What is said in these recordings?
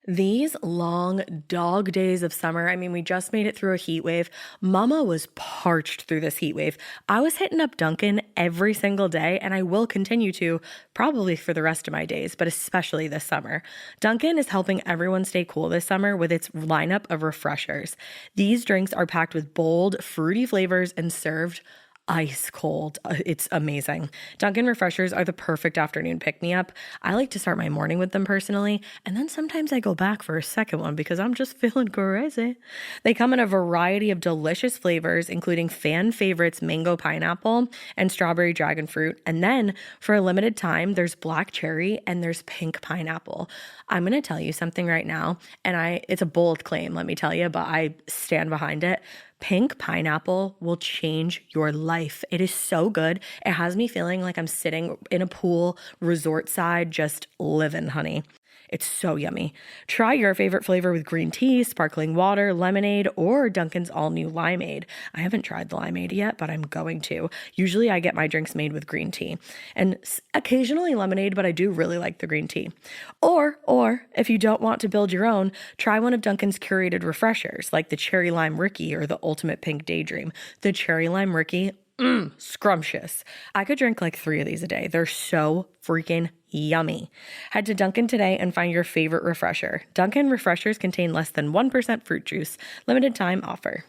These long dog days of summer, I mean, we just made it through a heat wave. Mama was parched through this heat wave. I was hitting up Dunkin' every single day, and I will continue to probably for the rest of my days, but especially this summer. Dunkin' is helping everyone stay cool this summer with its lineup of refreshers. These drinks are packed with bold, fruity flavors and served ice cold. It's amazing. Dunkin' refreshers are the perfect afternoon pick-me-up. I like to start my morning with them personally, and then sometimes I go back for a second one because I'm just feeling crazy. They come in a variety of delicious flavors, including fan favorites mango pineapple and strawberry dragon fruit. And then for a limited time, there's black cherry and there's pink pineapple. I'm going to tell you something right now, and it's a bold claim, let me tell you, but I stand behind it. Pink pineapple will change your life. It is so good. It has me feeling like I'm sitting in a pool, resort side, just living, honey. It's so yummy. Try your favorite flavor with green tea, sparkling water, lemonade, or Dunkin's all-new limeade. I haven't tried the limeade yet, but I'm going to. Usually I get my drinks made with green tea and occasionally lemonade, but I do really like the green tea. Or if you don't want to build your own, try one of Dunkin's curated refreshers like the Cherry Lime Ricky or the Ultimate Pink Daydream. The Cherry Lime Ricky, scrumptious. I could drink like 3 of these a day. They're so freaking yummy. Head to Dunkin' today and find your favorite refresher. Dunkin' refreshers contain less than 1% fruit juice. Limited time offer.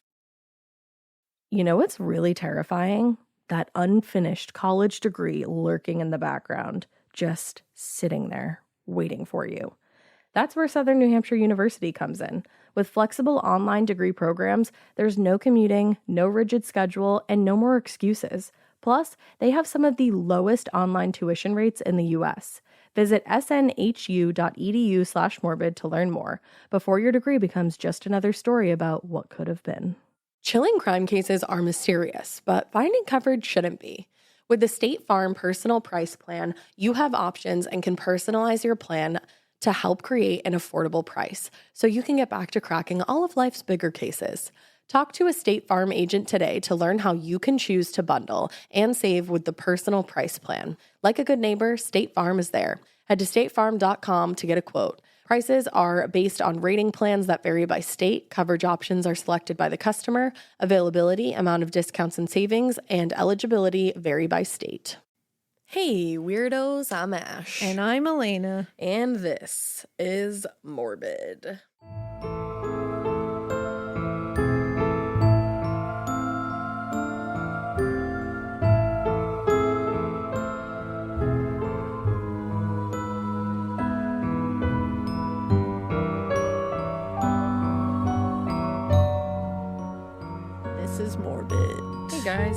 You know what's really terrifying? That unfinished college degree lurking in the background, just sitting there waiting for you. That's where Southern New Hampshire University comes in. With flexible online degree programs, there's no commuting, no rigid schedule, and no more excuses. Plus, they have some of the lowest online tuition rates in the U.S. Visit snhu.edu/morbid to learn more before your degree becomes just another story about what could have been. Chilling crime cases are mysterious, but finding coverage shouldn't be. With the State Farm Personal Price Plan, you have options and can personalize your plan to help create an affordable price so you can get back to cracking all of life's bigger cases. Talk to a State Farm agent today to learn how you can choose to bundle and save with the Personal Price Plan. Like a good neighbor, State Farm is there. Head to statefarm.com to get a quote. Prices are based on rating plans that vary by state. Coverage options are selected by the customer. Availability, amount of discounts and savings, and eligibility vary by state. Hey, weirdos, I'm Ash. And I'm Elena. And this is Morbid. This is Morbid. Hey guys,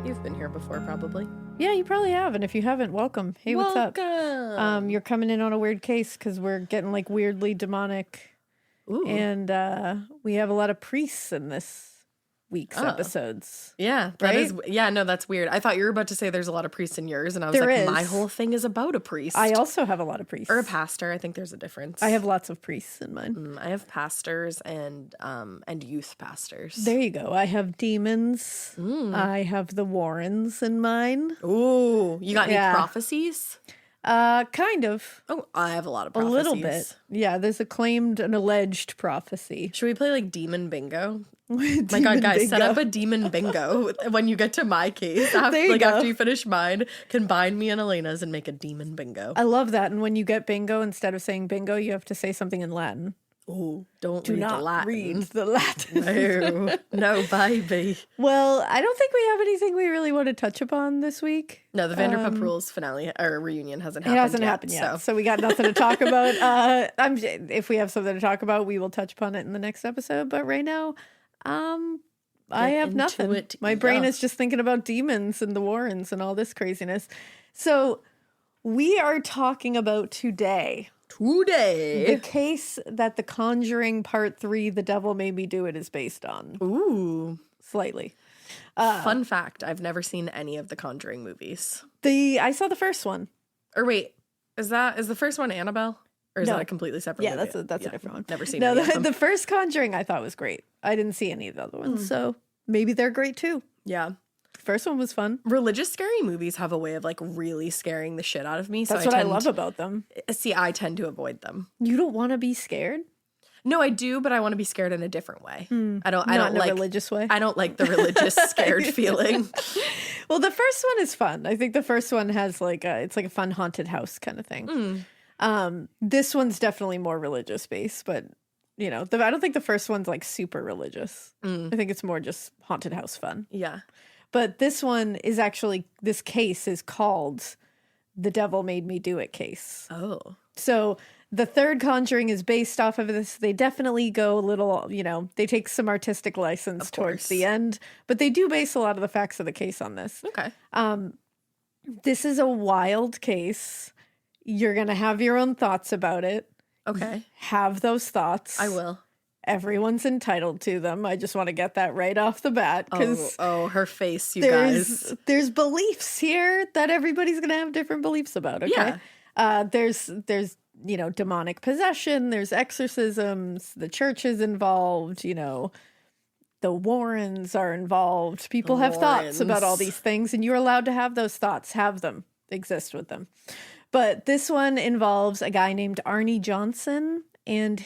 you've been here before probably. Yeah, you probably have, and if you haven't, welcome. Hey, what's up? Welcome. You're coming in on a weird case because we're getting like weirdly demonic. Ooh. And we have a lot of priests in this week's episodes. Yeah, right? That's weird. I thought you were about to say there's a lot of priests in yours, and I was There like, is. my whole thing is about a priest. I also have a lot of priests. Or a pastor. I think there's a difference. I have lots of priests in mine. I have pastors and youth pastors. There you go. I have demons. I have the Warrens in mine. Ooh, you got any prophecies? Kind of. Oh, I have a lot of A prophecies. little bit. Yeah, there's a claimed and alleged prophecy. Should we play like demon bingo? My My God, guys, set up a demon bingo when you get to my case. There you go. After you finish mine, combine me and Elena's and make a demon bingo. I love that. And when you get bingo, instead of saying bingo, you have to say something in Latin. Ooh, do Do read not the Latin. read the Latin. No, baby. Well, I don't think we have anything we really want to touch upon this week. No, the Vanderpump Rules finale or reunion hasn't happened. It hasn't happened yet, so we got nothing to talk about. If we have something to talk about, we will touch upon it in the next episode. But right now, I have nothing. My brain is just thinking about demons and the Warrens and all this craziness. So we are talking about today the case that The Conjuring Part 3, The Devil Made Me Do It, is based on. Ooh. Slightly. Fun fact, I've never seen any of the Conjuring movies. I saw the first one. Or wait, is the first one Annabelle? Or is that a completely separate movie? That's a different one. Never seen No, any of them. the first Conjuring I thought was great. I didn't see any of the other ones, so maybe they're great too. Yeah. First one was fun. Religious scary movies have a way of like really scaring the shit out of me. That's what I love about them. See, I tend to avoid them. You don't want to be scared? No, I do, but I want to be scared in a different way. I don't Not in like a religious way. I don't like the religious scared feeling. Well, the first one is fun. I think the first one has like it's like a fun haunted house kind of thing. This one's definitely more religious based, but I don't think the first one's like super religious. I think it's more just haunted house fun. Yeah. But this one is actually, this case is called The Devil Made Me Do It case. Oh. So the third Conjuring is based off of this. They definitely go a little, they take some artistic license towards the end, but they do base a lot of the facts of the case on this. Okay. This is a wild case. You're going to have your own thoughts about it. Okay. Have those thoughts. I will. Everyone's entitled to them. I just want to get that right off the bat. Because her face, you guys. There's beliefs here that everybody's going to have different beliefs about, okay? Yeah. There's demonic possession. There's exorcisms. The church is involved. The Warrens are involved. People have thoughts about all these things, and you're allowed to have those thoughts. Have them. Exist with them. But this one involves a guy named Arne Johnson and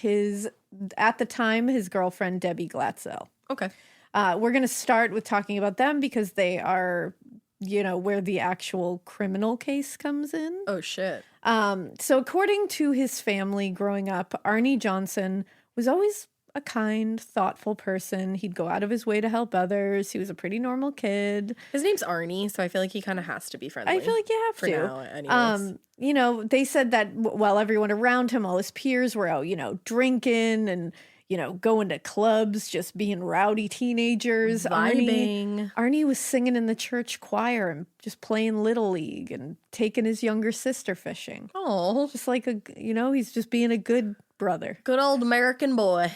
at the time, his girlfriend, Debbie Glatzel. Okay. We're going to start with talking about them because they are, where the actual criminal case comes in. Oh, shit. So according to his family growing up, Arne Johnson was always a kind, thoughtful person. He'd go out of his way to help others. He was a pretty normal kid. His name's Arnie, so I feel like he kind of has to be friendly. I feel like you have for to. now, anyways. They said that while everyone around him, all his peers were out, drinking and, going to clubs, just being rowdy teenagers. Vibing. Arnie was singing in the church choir and just playing Little League and taking his younger sister fishing. Oh. Just like he's just being a good brother. Good old American boy.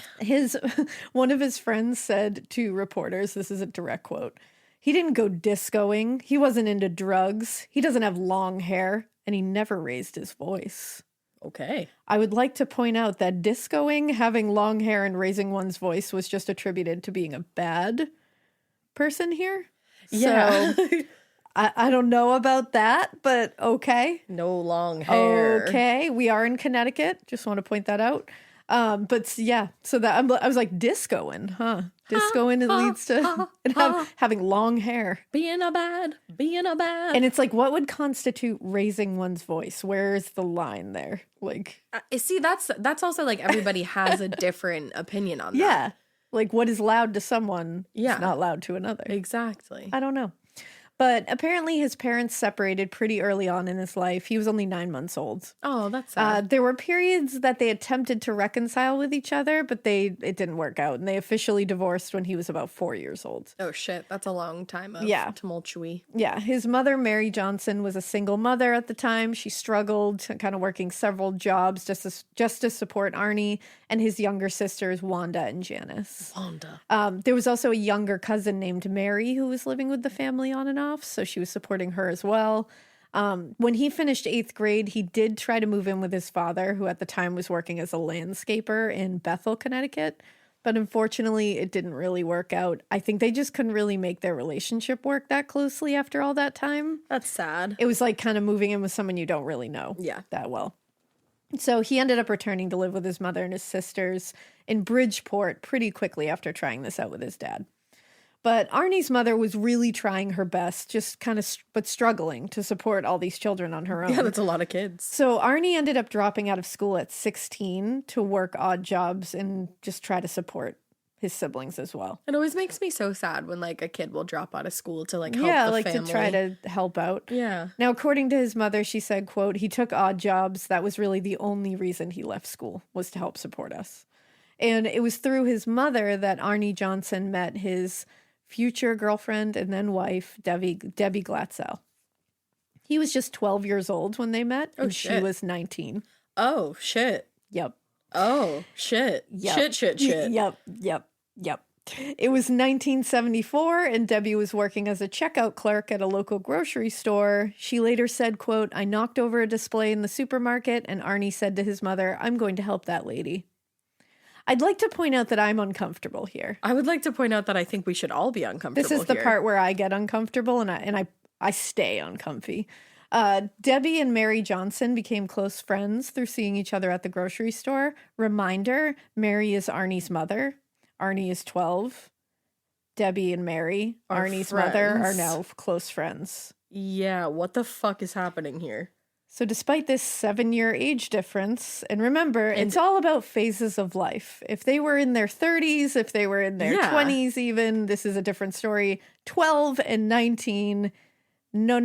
One of his friends said to reporters, this is a direct quote, he didn't go discoing, he wasn't into drugs, he doesn't have long hair, and he never raised his voice. Okay. I would like to point out that discoing, having long hair, and raising one's voice was just attributed to being a bad person here. Yeah. So, I don't know about that, but okay. No long hair. Okay. We are in Connecticut. Just want to point that out. But yeah, so that I was like, discoing, huh? Discoing and leads to having long hair. Being a bad. And it's like, what would constitute raising one's voice? Where is the line there? Like, see, that's also like everybody has a different opinion on that. Yeah. Like what is loud to someone is Yeah. not loud to another. Exactly. I don't know. But apparently his parents separated pretty early on in his life. He was only 9 months old. Oh, that's sad. There were periods that they attempted to reconcile with each other, but it didn't work out. And they officially divorced when he was about 4 years old. Oh, shit. That's a long time of tumultuary. Yeah. His mother, Mary Johnson, was a single mother at the time. She struggled, kind of working several jobs just to support Arnie and his younger sisters, Wanda and Janice. There was also a younger cousin named Mary who was living with the family on and off. So she was supporting her as well. When he finished 8th grade, he did try to move in with his father, who at the time was working as a landscaper in Bethel, Connecticut. But unfortunately, it didn't really work out. I think they just couldn't really make their relationship work that closely after all that time. That's sad. It was like kind of moving in with someone you don't really know that well. So he ended up returning to live with his mother and his sisters in Bridgeport pretty quickly after trying this out with his dad. But Arnie's mother was really trying her best, just kind of, but struggling to support all these children on her own. Yeah, that's a lot of kids. So Arnie ended up dropping out of school at 16 to work odd jobs and just try to support his siblings as well. It always makes me so sad when like a kid will drop out of school to like help the family. To try to help out. Yeah. Now, according to his mother, she said, quote, he took odd jobs. That was really the only reason he left school, was to help support us. And it was through his mother that Arne Johnson met his future girlfriend and then wife, Debbie Glatzel. He was just 12 years old when they met, and she was 19. Oh, shit. Yep. Oh, shit. Yep. Shit. Yep. It was 1974, and Debbie was working as a checkout clerk at a local grocery store. She later said, quote, I knocked over a display in the supermarket, and Arnie said to his mother, I'm going to help that lady. I'd like to point out that I'm uncomfortable here. I would like to point out that I think we should all be uncomfortable. This is the part where I get uncomfortable and I stay uncomfy. Debbie and Mary Johnson became close friends through seeing each other at the grocery store. Reminder, Mary is Arnie's mother. Arnie is 12. Debbie and Mary, Arnie's mother, are now close friends. Yeah, what the fuck is happening here? So despite this 7-year age difference, and remember, it's all about phases of life. If they were in their 30s, if they were in their 20s even, this is a different story. 12 and 19, no.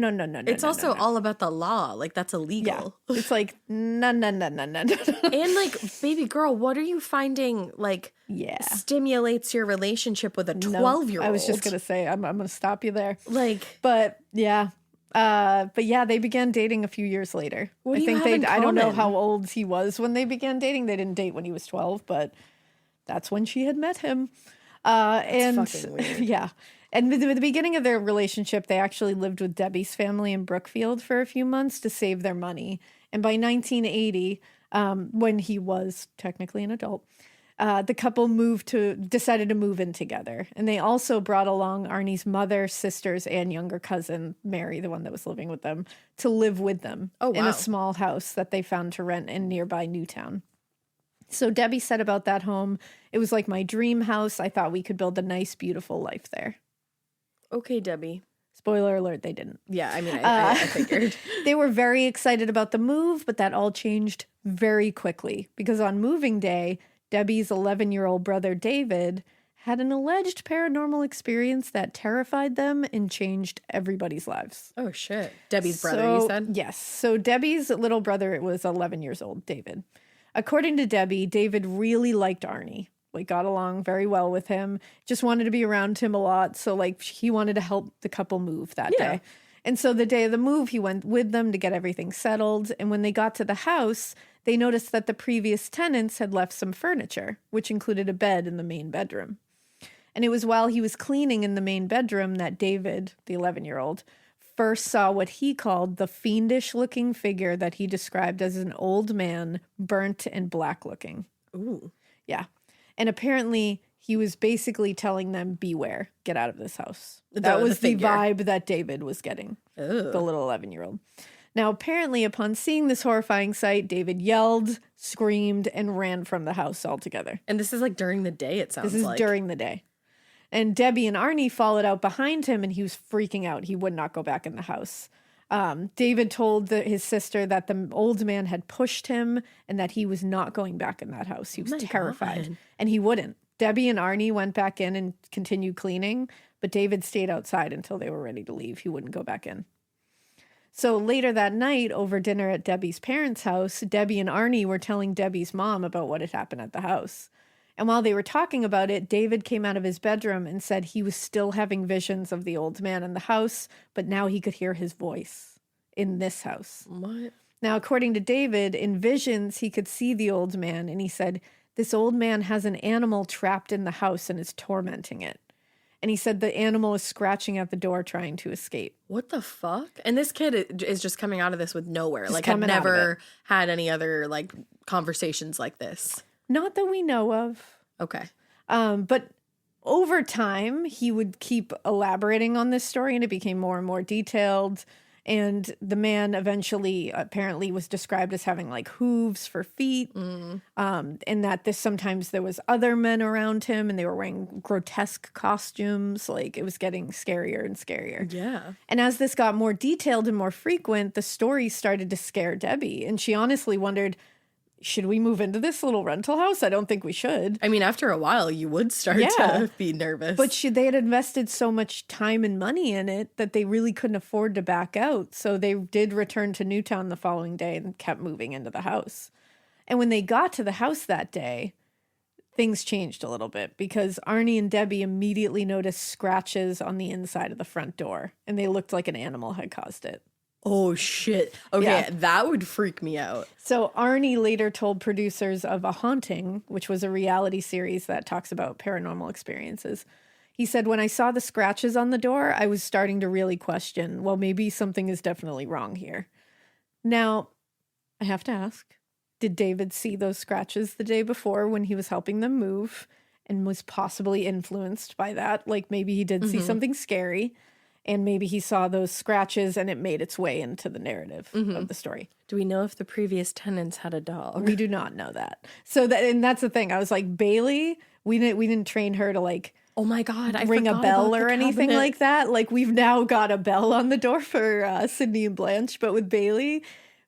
It's also all about the law. Like, that's illegal. Yeah. It's like, no. And, like, baby girl, what are you finding, like, stimulates your relationship with a 12-year-old? I was just going to say, I'm going to stop you there. Like. But, yeah. They began dating a few years later. I don't know how old he was when they began dating. They didn't date when he was 12, but that's when she had met him. That's fucking weird. Yeah. And at the beginning of their relationship, they actually lived with Debbie's family in Brookfield for a few months to save their money. And by 1980, when he was technically an adult, the couple decided to move in together. And they also brought along Arnie's mother, sisters, and younger cousin, Mary, the one that was living with them, to live with them in a small house that they found to rent in nearby Newtown. So Debbie said about that home, it was like my dream house. I thought we could build a nice, beautiful life there. Okay, Debbie. Spoiler alert, they didn't. Yeah, I mean, I figured. They were very excited about the move, but that all changed very quickly because on moving day, Debbie's 11-year-old brother, David, had an alleged paranormal experience that terrified them and changed everybody's lives. Oh, shit. Debbie's brother, you said? Yes. So Debbie's little brother was 11 years old, David. According to Debbie, David really liked Arnie. Like, got along very well with him, just wanted to be around him a lot. So, like, he wanted to help the couple move that day. And so the day of the move, he went with them to get everything settled. And when they got to the house, they noticed that the previous tenants had left some furniture, which included a bed in the main bedroom. And it was while he was cleaning in the main bedroom that David, the 11-year-old, first saw what he called the fiendish-looking figure that he described as an old man, burnt and black-looking. Ooh. Yeah. And apparently he was basically telling them, beware, get out of this house. That was the vibe that David was getting, the little 11-year-old. Now, apparently, upon seeing this horrifying sight, David yelled, screamed, and ran from the house altogether. And this is like during the day, it sounds like. This is during the day. And Debbie and Arnie followed out behind him, and he was freaking out. He would not go back in the house. David told his sister that the old man had pushed him and that he was not going back in that house. He was terrified. God. And he wouldn't. Debbie and Arnie went back in and continued cleaning, but David stayed outside until they were ready to leave. He wouldn't go back in. So later that night, over dinner at Debbie's parents' house, Debbie and Arnie were telling Debbie's mom about what had happened at the house. And while they were talking about it, David came out of his bedroom and said he was still having visions of the old man in the house, but now he could hear his voice in this house. What? Now, according to David, in visions, he could see the old man, and he said, this old man has an animal trapped in the house and is tormenting it. And he said the animal is scratching at the door trying to escape. What the fuck? And this kid is just coming out of this with nowhere. Like, I've never had any other, like, conversations like this. Not that we know of. Okay. But over time, he would keep elaborating on this story, and it became more and more detailed. And the man eventually apparently was described as having like hooves for feet. And that sometimes there was other men around him and they were wearing grotesque costumes. Like, it was getting scarier and scarier. Yeah. And as this got more detailed and more frequent, the stories started to scare Debbie. And she honestly wondered, should we move into this little rental house? I don't think we should. I mean, after a while, you would start to be nervous. But they had invested so much time and money in it that they really couldn't afford to back out. So they did return to Newtown the following day and kept moving into the house. And when they got to the house that day, things changed a little bit because Arnie and Debbie immediately noticed scratches on the inside of the front door. And they looked like an animal had caused it. Oh, shit. Okay, that would freak me out. So Arnie later told producers of A Haunting, which was a reality series that talks about paranormal experiences. He said, when I saw the scratches on the door, I was starting to really question, well, maybe something is definitely wrong here. Now, I have to ask, Did David see those scratches the day before when he was helping them move and was possibly influenced by that? Like maybe he did see something scary and maybe he saw those scratches and it made its way into the narrative of the story. Do we know if the previous tenants had a dog? We do not know that. So that's the thing. I was like, Bailey, we didn't train her to like, oh my God, I ring a bell or anything cabinet. like that. Like we've now got a bell on the door for Sydney and Blanche, but with Bailey,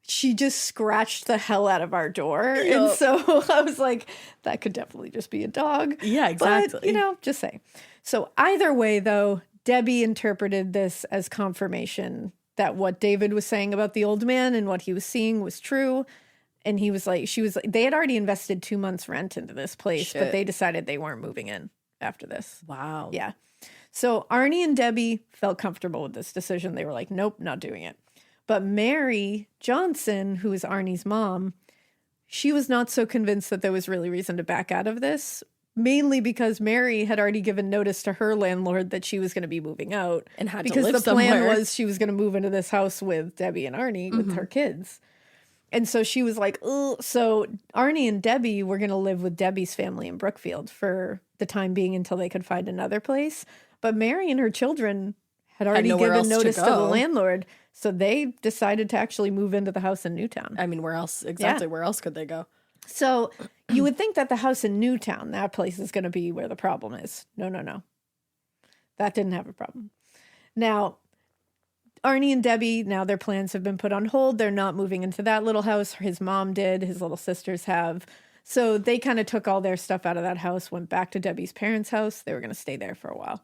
she just scratched the hell out of our door. Yep. And so I was like, that could definitely just be a dog. Yeah, exactly. But, just say. So either way, though, Debbie interpreted this as confirmation that what David was saying about the old man and what he was seeing was true. And they had already invested 2 months rent into this place, but they decided they weren't moving in after this. Wow. Yeah. So Arne and Debbie felt comfortable with this decision. They were like, nope, not doing it. But Mary Johnson, who is Arnie's mom, she was not so convinced that there was really reason to back out of this, mainly because Mary had already given notice to her landlord that she was going to be moving out. And had because to live the plan somewhere. was she was going to move into this house with Debbie and Arnie, with her kids. And so she was like, ugh. So Arnie and Debbie were going to live with Debbie's family in Brookfield for the time being until they could find another place. But Mary and her children had already given notice to the landlord. So they decided to actually move into the house in Newtown. I mean, where else? Exactly. Yeah. Where else could they go? So you would think that the house in Newtown, that place is going to be where the problem is. No. That didn't have a problem. Now, Arnie and Debbie, now their plans have been put on hold. They're not moving into that little house. His mom did. His little sisters have. So they kind of took all their stuff out of that house, went back to Debbie's parents' house. They were going to stay there for a while.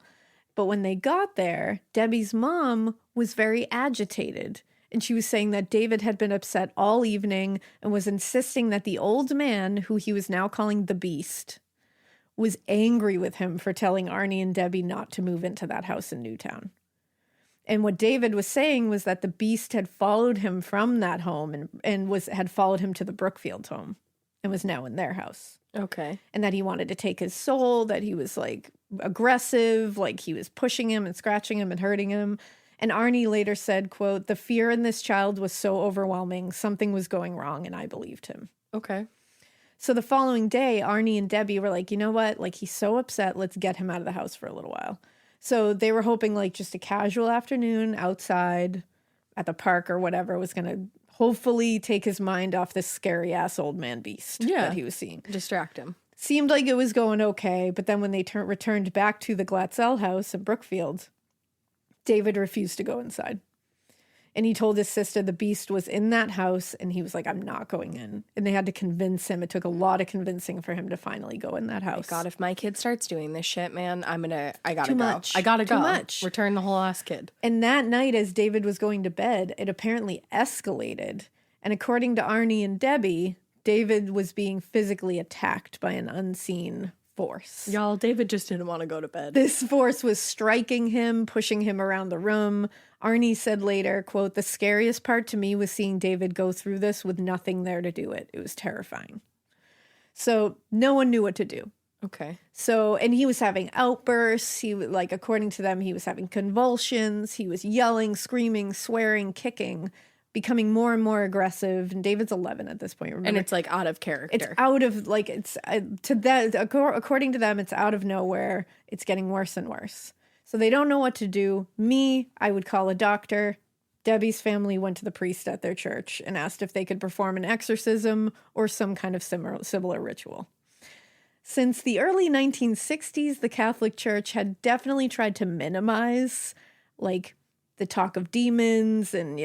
But when they got there, Debbie's mom was very agitated. And she was saying that David had been upset all evening and was insisting that the old man, who he was now calling the Beast, was angry with him for telling Arnie and Debbie not to move into that house in Newtown. And what David was saying was that the Beast had followed him from that home and had followed him to the Brookfield home and was now in their house. Okay. And that he wanted to take his soul, that he was like aggressive, like he was pushing him and scratching him and hurting him. And Arnie later said, quote, "The fear in this child was so overwhelming, something was going wrong, and I believed him." Okay. So the following day, Arnie and Debbie were like, you know what? Like, he's so upset, let's get him out of the house for a little while. So they were hoping like just a casual afternoon outside at the park or whatever was going to hopefully take his mind off this scary ass old man Beast that he was seeing. Distract him. Seemed like it was going okay, but then when they returned back to the Glatzel house in Brookfield, David refused to go inside. And he told his sister the Beast was in that house, and he was like, I'm not going in. And they had to convince him. It took a lot of convincing for him to finally go in that house. God, if my kid starts doing this shit, man, I gotta Too go. much. I gotta Too go. much. Return the whole ass kid. And that night, as David was going to bed, it apparently escalated. And according to Arnie and Debbie, David was being physically attacked by an unseen force. Y'all, David just didn't want to go to bed. This force was striking him, pushing him around the room. Arnie said later, quote, "The scariest part to me was seeing David go through this with nothing there to do it. It was terrifying." So no one knew what to do. Okay. So, and he was having outbursts. He like, according to them, he was having convulsions. He was yelling, screaming, swearing, kicking, becoming more and more aggressive. And David's 11 at this point, remember? And it's like out of character. It's out of like, it's to that, according to them, it's out of nowhere. It's getting worse and worse. So they don't know what to do. I would call a doctor. Debbie's family went to the priest at their church and asked if they could perform an exorcism or some kind of similar ritual. Since the early 1960s, the Catholic Church had definitely tried to minimize like the talk of demons and,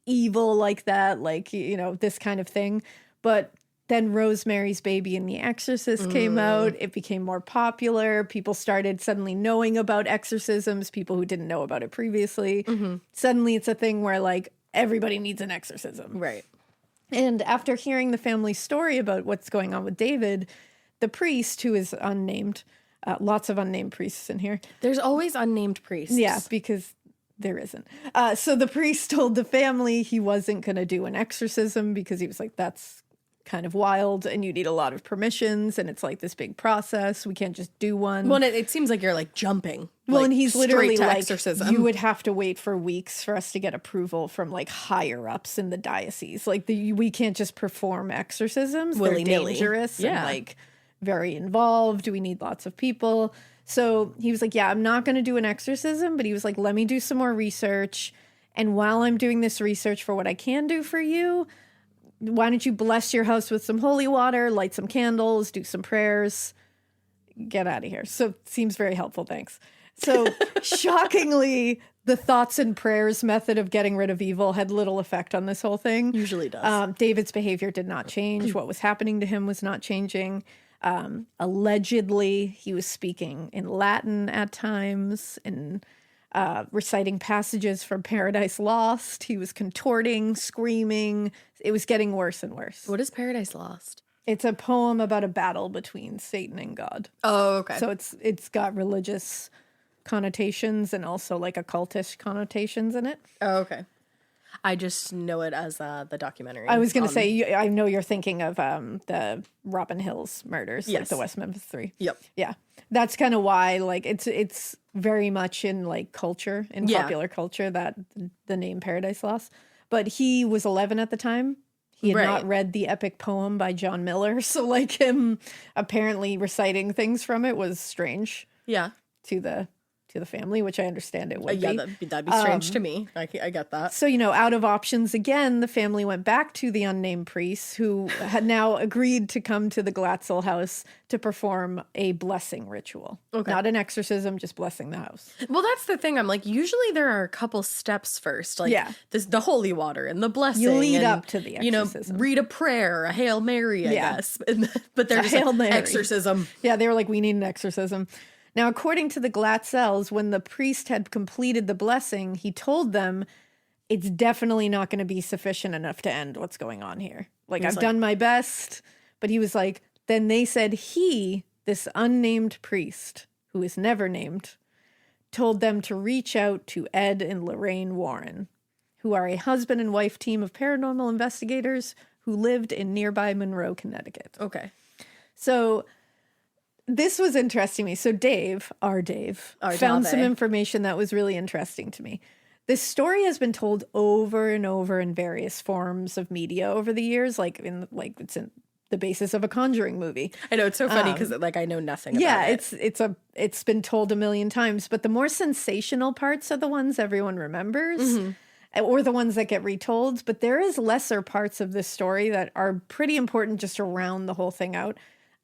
evil like that, like, this kind of thing. But then Rosemary's Baby and The Exorcist came out. It became more popular. People started suddenly knowing about exorcisms, people who didn't know about it previously. Mm-hmm. Suddenly it's a thing where like everybody needs an exorcism. Right. And after hearing the family's story about what's going on with David, the priest, who is unnamed, lots of unnamed priests in here. There's always unnamed priests. Yeah, because there isn't. So the priest told the family he wasn't going to do an exorcism because he was like, that's kind of wild and you need a lot of permissions and it's like this big process. We can't just do one. Well, it seems like you're like jumping. Well, like, and he's literally like, exorcism. you would have to wait for weeks for us to get approval from like higher ups in the diocese. Like we can't just perform exorcisms. Willy-nilly. They're dangerous and like very involved. We need lots of people. So he was like, yeah, I'm not going to do an exorcism, but he was like, let me do some more research. And while I'm doing this research for what I can do for you, why don't you bless your house with some holy water, light some candles, do some prayers, get out of here. So it seems very helpful. Thanks. So shockingly, the thoughts and prayers method of getting rid of evil had little effect on this whole thing. Usually does. David's behavior did not change. What was happening to him was not changing. Allegedly, he was speaking in Latin at times and reciting passages from Paradise Lost. He was contorting, screaming. It was getting worse and worse. What is Paradise Lost? It's a poem about a battle between Satan and God. Oh, okay. So it's got religious connotations and also like occultish connotations in it. Oh, okay. I just know it as the documentary. I was going to say, I know you're thinking of the Robin Hills murders, like the West Memphis 3. Yep. Yeah. That's kind of why, like, it's very much in, like, culture, in popular culture, that the name Paradise Lost. But he was 11 at the time. He had not read the epic poem by John Miller. So, like, him apparently reciting things from it was strange. Yeah. To the family, which I understand it would be. That'd be strange to me. I get that. So, out of options again, the family went back to the unnamed priest who had now agreed to come to the Glatzel house to perform a blessing ritual. Okay. Not an exorcism, just blessing the house. Well, that's the thing. I'm like, usually there are a couple steps first. Like the holy water and the blessing. You lead up to the exorcism. Read a prayer, a Hail Mary, I guess. But they're just Hail Mary. Exorcism. Yeah, they were like, we need an exorcism. Now, according to the Glatzels, when the priest had completed the blessing, he told them it's definitely not going to be sufficient enough to end what's going on here. Like, I've done my best. But he was like, then they said this unnamed priest, who is never named, told them to reach out to Ed and Lorraine Warren, who are a husband and wife team of paranormal investigators who lived in nearby Monroe, Connecticut. Okay. So this was interesting to me. So Dave, found some information that was really interesting to me. This story has been told over and over in various forms of media over the years, it's in the basis of a Conjuring movie. I know, it's so funny because I know nothing about it. Yeah, it's been told a million times, but the more sensational parts are the ones everyone remembers. Or the ones that get retold, but there is lesser parts of this story that are pretty important just to round the whole thing out.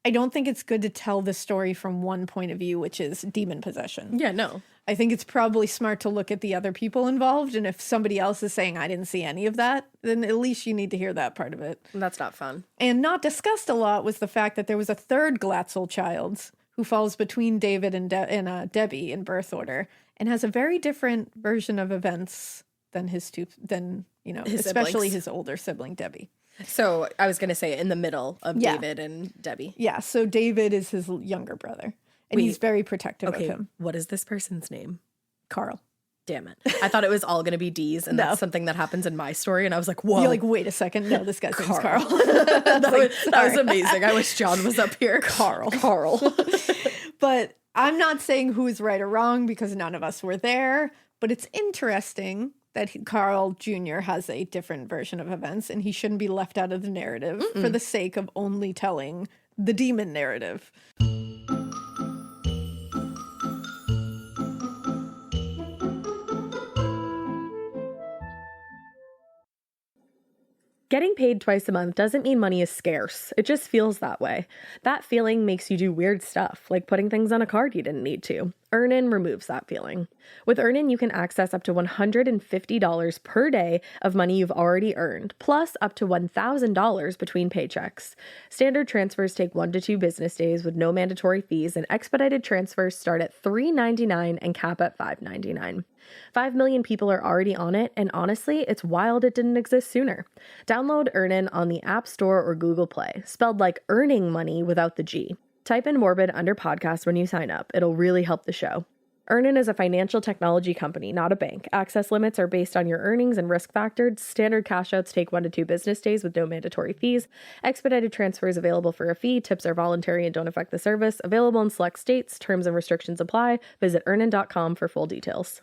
I don't think it's good to tell the story from one point of view, which is demon possession. Yeah, no. I think it's probably smart to look at the other people involved, and if somebody else is saying, I didn't see any of that, then at least you need to hear that part of it. That's not fun. And not discussed a lot was the fact that there was a third Glatzel child who falls between David and Debbie in birth order, and has a very different version of events than his especially siblings. His older sibling, Debbie. So I was going to say in the middle of David and Debbie. Yeah, so David is his younger brother, and he's very protective of him. What is this person's name? Carl. Damn it. I thought it was all going to be D's, and that's something that happens in my story, and I was like, whoa. You're like, wait a second. No, this guy's name's Carl. that was amazing. I wish John was up here. Carl. But I'm not saying who is right or wrong because none of us were there, but it's interesting that Carl Jr. has a different version of events, and he shouldn't be left out of the narrative for the sake of only telling the demon narrative. Getting paid twice a month doesn't mean money is scarce. It just feels that way. That feeling makes you do weird stuff, like putting things on a card you didn't need to. Earnin removes that feeling. With Earnin, you can access up to $150 per day of money you've already earned, plus up to $1,000 between paychecks. Standard transfers take 1 to 2 business days with no mandatory fees, and expedited transfers start at $3.99 and cap at $5.99. 5 million people are already on it, and honestly, it's wild it didn't exist sooner. Download Earnin on the App Store or Google Play, spelled like earning money without the G. Type in Morbid under podcast when you sign up. It'll really help the show. Earnin is a financial technology company, not a bank. Access limits are based on your earnings and risk factors. Standard cash outs take 1 to 2 business days with no mandatory fees. Expedited transfers available for a fee. Tips are voluntary and don't affect the service. Available in select states. Terms and restrictions apply. Visit earnin.com for full details.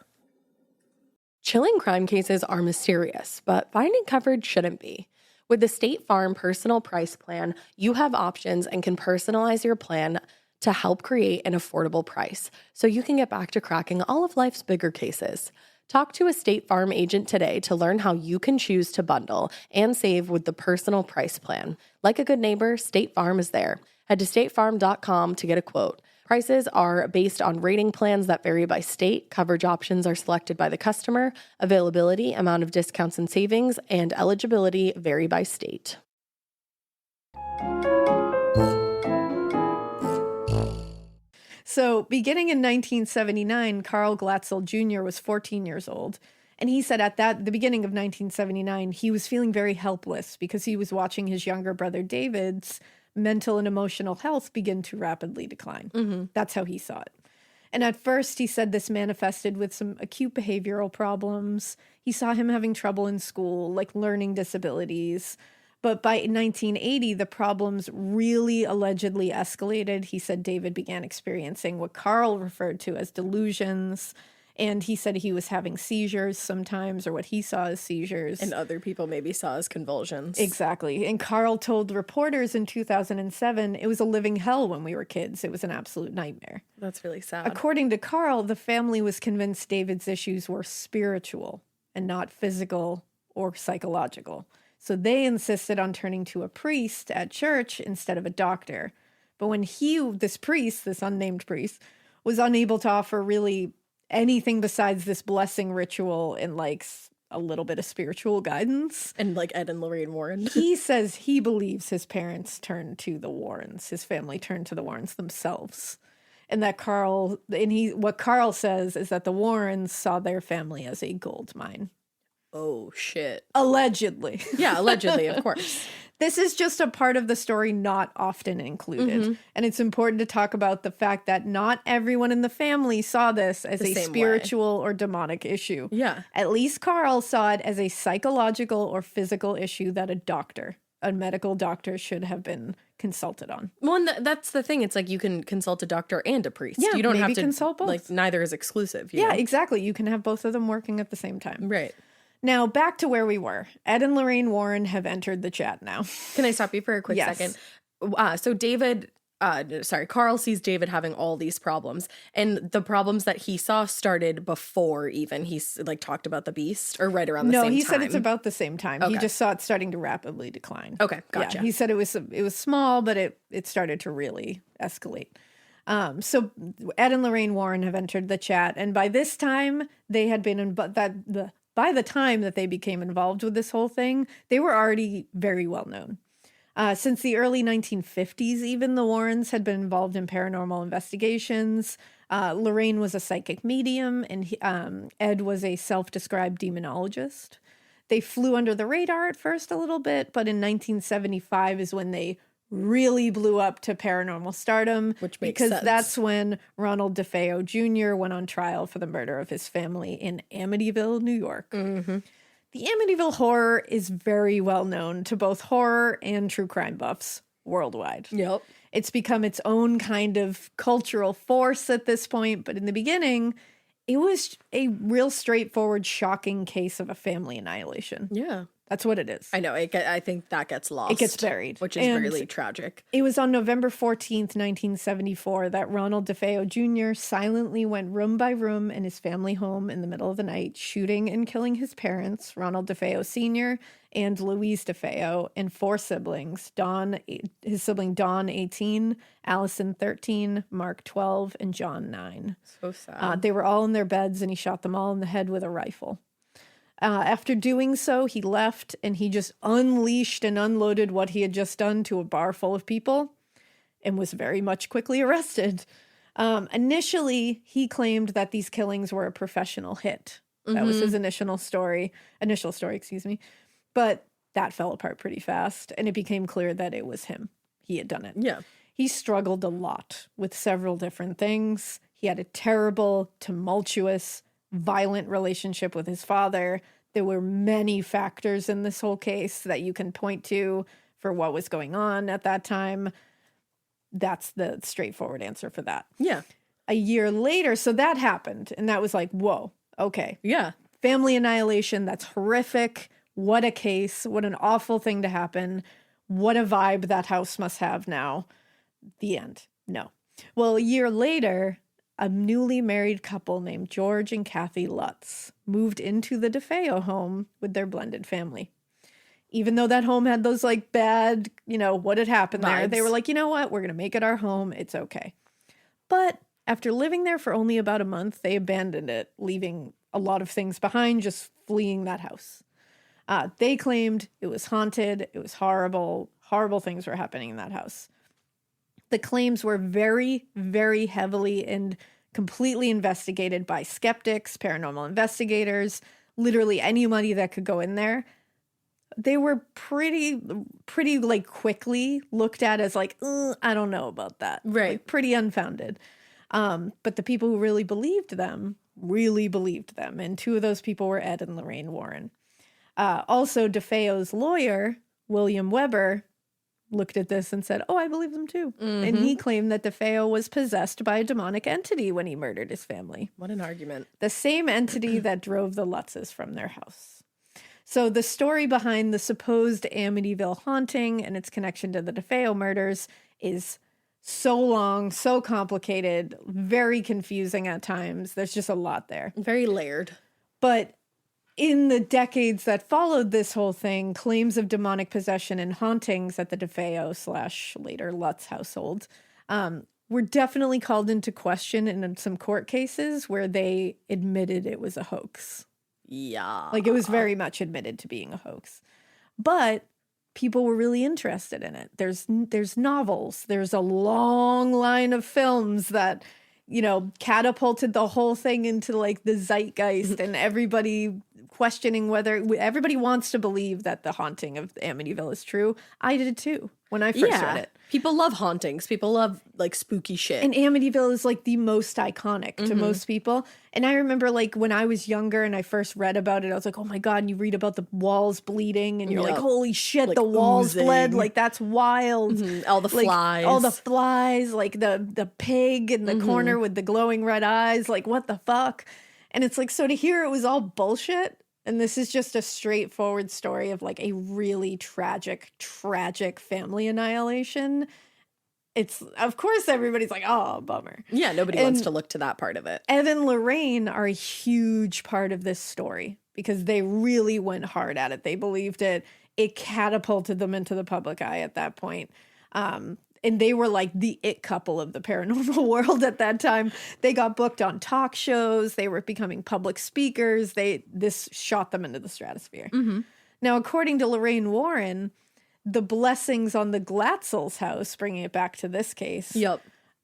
Chilling crime cases are mysterious, but finding coverage shouldn't be. With the State Farm Personal Price Plan, you have options and can personalize your plan to help create an affordable price so you can get back to cracking all of life's bigger cases. Talk to a State Farm agent today to learn how you can choose to bundle and save with the Personal Price Plan. Like a good neighbor, State Farm is there. Head to statefarm.com to get a quote. Prices are based on rating plans that vary by state. Coverage options are selected by the customer. Availability, amount of discounts and savings, and eligibility vary by state. So, beginning in 1979, Carl Glatzel Jr. was 14 years old. And he said the beginning of 1979, he was feeling very helpless because he was watching his younger brother David's mental and emotional health begin to rapidly decline. Mm-hmm. That's how he saw it. And at first, he said this manifested with some acute behavioral problems. He saw him having trouble in school, like learning disabilities. But by 1980, the problems really allegedly escalated. He said David began experiencing what Carl referred to as delusions. And he said he was having seizures sometimes, or what he saw as seizures. And other people maybe saw as convulsions. Exactly. And Carl told reporters in 2007, it was a living hell when we were kids. It was an absolute nightmare. That's really sad. According to Carl, the family was convinced David's issues were spiritual and not physical or psychological. So they insisted on turning to a priest at church instead of a doctor. But when this unnamed priest, was unable to offer really anything besides this blessing ritual and like a little bit of spiritual guidance. And like Ed and Lorraine Warren. He says he believes his parents turned to the Warrens. His family turned to the Warrens themselves. And that what Carl says is that the Warrens saw their family as a gold mine. Oh, shit. Allegedly. Yeah, allegedly, of course. This is just a part of the story not often included. Mm-hmm. And it's important to talk about the fact that not everyone in the family saw this as a spiritual or demonic issue. Yeah. At least Carl saw it as a psychological or physical issue that a medical doctor should have been consulted on. Well, and that's the thing. It's like you can consult a doctor and a priest. Yeah, you don't have to consult both. Like neither is exclusive. Yeah, exactly. You can have both of them working at the same time. Right. Now, back to where we were. Ed and Lorraine Warren have entered the chat now. Can I stop you for a quick second? So Carl sees David having all these problems. And the problems that he saw started before even he's like talked about the beast or right around the same time? No, he said it's about the same time. Okay. He just saw it starting to rapidly decline. Okay, gotcha. Yeah, he said it was small, but it started to really escalate. So Ed and Lorraine Warren have entered the chat. And by this time, they had been by the time that they became involved with this whole thing, they were already very well known. Since the early 1950s, even the Warrens had been involved in paranormal investigations. Lorraine was a psychic medium, and Ed was a self-described demonologist. They flew under the radar at first a little bit, but in 1975 is when they really blew up to paranormal stardom. Which makes sense. Because that's when Ronald DeFeo Jr. went on trial for the murder of his family in Amityville, New York. Mm-hmm. The Amityville Horror is very well known to both horror and true crime buffs worldwide. Yep. It's become its own kind of cultural force at this point, but in the beginning, it was a real straightforward, shocking case of a family annihilation. Yeah. That's what it is. I know. I think that gets lost. It gets buried. Which is really tragic. It was on November 14th, 1974, that Ronald DeFeo Jr. silently went room by room in his family home in the middle of the night, shooting and killing his parents, Ronald DeFeo Sr. and Louise DeFeo, and 4 siblings, his sibling Dawn, 18, Allison, 13, Mark, 12, and John, 9. So sad. They were all in their beds, and he shot them all in the head with a rifle. After doing so, he left and he just unleashed and unloaded what he had just done to a bar full of people and was very much quickly arrested. Initially, he claimed that these killings were a professional hit. That was his initial story, but that fell apart pretty fast and it became clear that it was him. He had done it. Yeah. He struggled a lot with several different things. He had a terrible, tumultuous, violent relationship with his father. There were many factors in this whole case that you can point to for what was going on at that time. That's the straightforward answer for that. Yeah. A year later, so that happened, and that was like, whoa, okay. Yeah. Family annihilation, that's horrific. What a case. What an awful thing to happen. What a vibe that house must have now. The end. No. Well, a year later, a newly married couple named George and Kathy Lutz moved into the DeFeo home with their blended family. Even though that home had those like bad, what had happened there, they were like, you know what? We're going to make it our home. It's okay. But after living there for only about a month, they abandoned it, leaving a lot of things behind, just fleeing that house. They claimed it was haunted. It was horrible. Horrible things were happening in that house. The claims were very, very heavily and completely investigated by skeptics, paranormal investigators, literally anybody that could go in there. They were pretty like quickly looked at as like, I don't know about that. Right. Like, pretty unfounded. But the people who really believed them. And two of those people were Ed and Lorraine Warren. Also, DeFeo's lawyer, William Weber, looked at this and said, oh, I believe them too. Mm-hmm. And he claimed that DeFeo was possessed by a demonic entity when he murdered his family. What an argument. The same entity that drove the Lutzes from their house. So the story behind the supposed Amityville haunting and its connection to the DeFeo murders is so long, so complicated, very confusing at times. There's just a lot there. Very layered. But in the decades that followed this whole thing, claims of demonic possession and hauntings at the DeFeo / later Lutz household were definitely called into question in some court cases where they admitted it was a hoax. Yeah. Like it was very much admitted to being a hoax. But people were really interested in it. There's novels. There's a long line of films that, catapulted the whole thing into like the zeitgeist and everybody questioning whether everybody wants to believe that the haunting of Amityville is true. I did too when I first read it. People love hauntings. People love like spooky shit. And Amityville is like the most iconic to most people. And I remember like when I was younger and I first read about it, I was like, oh my God, and you read about the walls bleeding and you're like, holy shit, like the walls bled. Like that's wild. Mm-hmm. All the flies. Like the pig in the corner with the glowing red eyes. Like what the fuck? And it's like, so to hear it was all bullshit. And this is just a straightforward story of like a really tragic family annihilation. It's, of course, everybody's like, oh, bummer. Yeah, nobody wants to look to that part of it. Ed and Lorraine are a huge part of this story because they really went hard at it. They believed it. It catapulted them into the public eye at that point. And they were like the it couple of the paranormal world at that time. They got booked on talk shows. They were becoming public speakers. This shot them into the stratosphere. Mm-hmm. Now, according to Lorraine Warren, the blessings on the Glatzel's house, bringing it back to this case,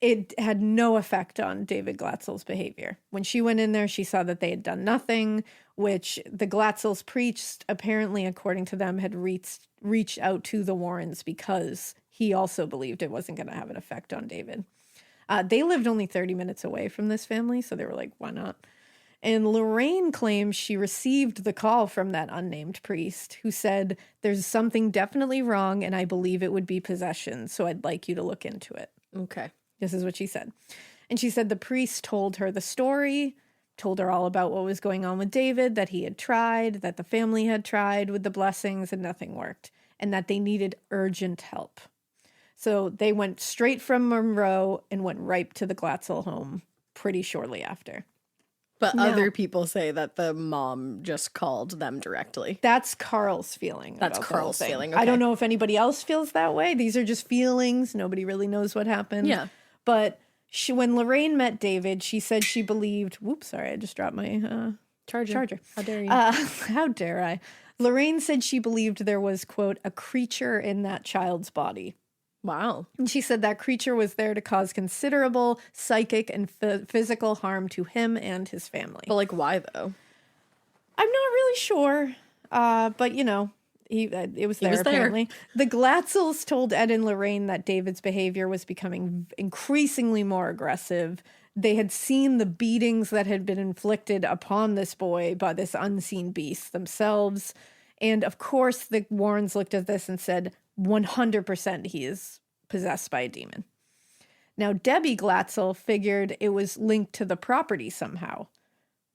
it had no effect on David Glatzel's behavior. When she went in there, she saw that they had done nothing, which the Glatzels preached, apparently, according to them, had reached out to the Warrens because he also believed it wasn't going to have an effect on David. They lived only 30 minutes away from this family, so they were like, why not? And Lorraine claims she received the call from that unnamed priest who said, there's something definitely wrong, and I believe it would be possession, so I'd like you to look into it. Okay. This is what she said. And she said the priest told her the story, told her all about what was going on with David, that he had tried, that the family had tried with the blessings, and nothing worked, and that they needed urgent help. So they went straight from Monroe and went right to the Glatzel home pretty shortly after. But other people say that the mom just called them directly. That's Carl's feeling. That's Carl's feeling. Okay. I don't know if anybody else feels that way. These are just feelings. Nobody really knows what happened. Yeah. But when Lorraine met David, she said she believed... Whoops, sorry, I just dropped my charger. How dare you? How dare I? Lorraine said she believed there was, quote, a creature in that child's body. Wow. And she said that creature was there to cause considerable psychic and physical harm to him and his family. But like, why though? I'm not really sure. But It was there, apparently. The Glatzels told Ed and Lorraine that David's behavior was becoming increasingly more aggressive. They had seen the beatings that had been inflicted upon this boy by this unseen beast themselves. And of course, the Warrens looked at this and said, 100% he is possessed by a demon. Now, Debbie Glatzel figured it was linked to the property somehow,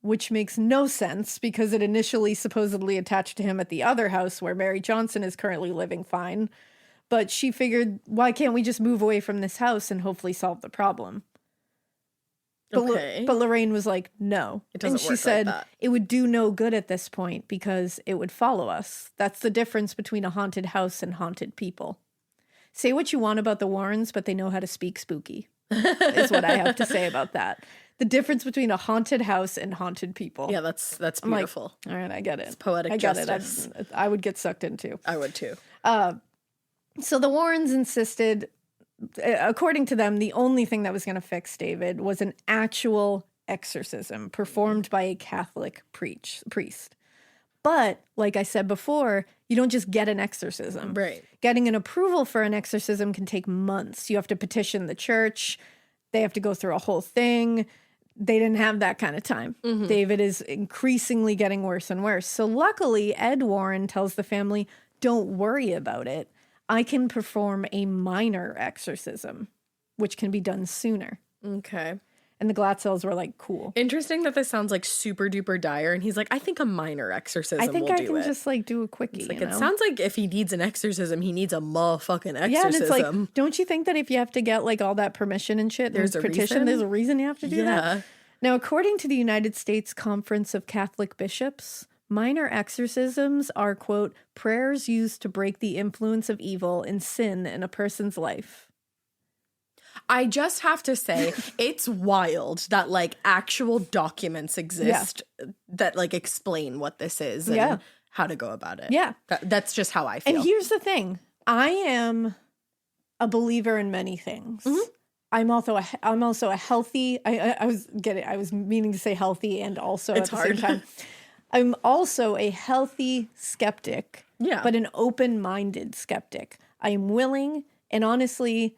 which makes no sense because it initially supposedly attached to him at the other house where Mary Johnson is currently living fine. But she figured, why can't we just move away from this house and hopefully solve the problem? But Lorraine was like, no. It doesn't work. And she said said it would do no good at this point because it would follow us. That's the difference between a haunted house and haunted people. Say what you want about the Warrens, but they know how to speak spooky, is what I have to say about that. The difference between a haunted house and haunted people. Yeah, that's beautiful. Like, all right, I get it. It's poetic justice. I would get sucked in too. I would too. So the Warrens insisted, according to them, the only thing that was going to fix David was an actual exorcism performed by a Catholic priest. But, like I said before, you don't just get an exorcism. Right. Getting an approval for an exorcism can take months. You have to petition the church. They have to go through a whole thing. They didn't have that kind of time. Mm-hmm. David is increasingly getting worse and worse. So luckily, Ed Warren tells the family, don't worry about it. I can perform a minor exorcism, which can be done sooner. Okay. And the Glatzels were like, cool. Interesting that this sounds like super duper dire. And he's like, I think a minor exorcism will do it. I think I can just like do a quickie. Like, it sounds like if he needs an exorcism, he needs a motherfucking exorcism. Yeah, and it's like, don't you think that if you have to get like all that permission and shit, there's a petition, there's a reason you have to do that? Now, according to the United States Conference of Catholic Bishops, minor exorcisms are, quote, prayers used to break the influence of evil and sin in a person's life. I just have to say, it's wild that like actual documents exist that like explain what this is and how to go about it. Yeah. That's just how I feel. And here's the thing. I am a believer in many things. Mm-hmm. I'm also a healthy, I was meaning to say healthy and also it's at the hard. same time. I'm also a healthy skeptic, but an open-minded skeptic. I am willing and honestly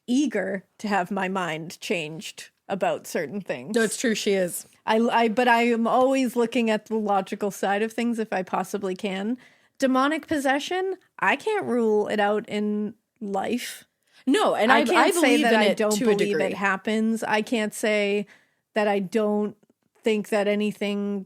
eager to have my mind changed about certain things. No, it's true. She is. But I am always looking at the logical side of things if I possibly can. Demonic possession, I can't rule it out in life. No, and I can't say believe that in I it don't to a believe degree. it happens. I can't say that I don't think that anything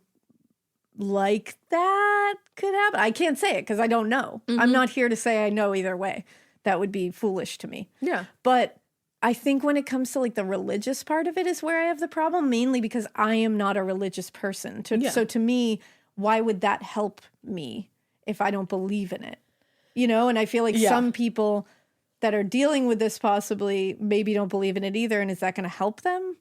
like that could happen. I can't say it because I don't know. Mm-hmm. I'm not here to say I know either way. That would be foolish to me. Yeah. But I think when it comes to like the religious part of it is where I have the problem, mainly because I am not a religious person. So to me, why would that help me if I don't believe in it? You know, and I feel like some people that are dealing with this possibly maybe don't believe in it either. And is that going to help them?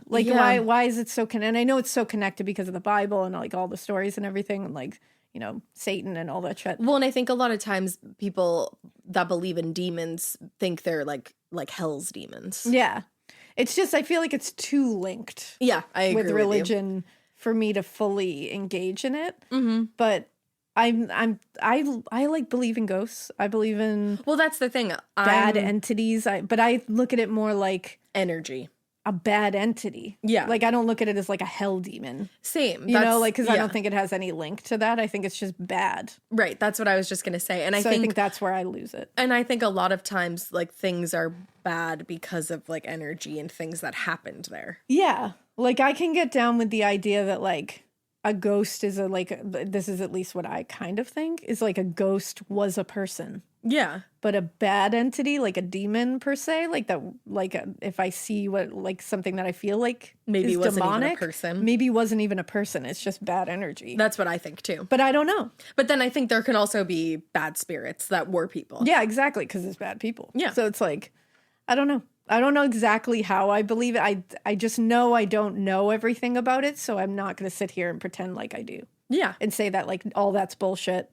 Like, why is it so and I know it's so connected because of the Bible and like all the stories and everything and like, you know, Satan and all that shit. Well, and I think a lot of times people that believe in demons think they're like hell's demons. Yeah. It's just, I feel like it's too linked. Yeah, I agree with religion for me to fully engage in it. Mm-hmm. But I like believe in ghosts. I believe in that's the thing. Bad entities. But I look at it more like energy. A bad entity. Yeah. Like I don't look at it as like a hell demon. Same. You know, like because I don't think it has any link to that. I think it's just bad. Right. That's what I was just going to say. And I think that's where I lose it. And I think a lot of times like things are bad because of like energy and things that happened there. Yeah. Like I can get down with the idea that like a ghost is this is at least what I kind of think is like a ghost was a person. Yeah. But a bad entity, like a demon per se, like that, like if I see like something that I feel like maybe wasn't demonic, even a person. Maybe wasn't even a person. It's just bad energy. That's what I think too. But I don't know. But then I think there can also be bad spirits that were people. Yeah, exactly. Because it's bad people. Yeah. So it's like, I don't know. I don't know exactly how I believe it. I just know I don't know everything about it. So I'm not going to sit here and pretend like I do. Yeah. And say that like all that's bullshit.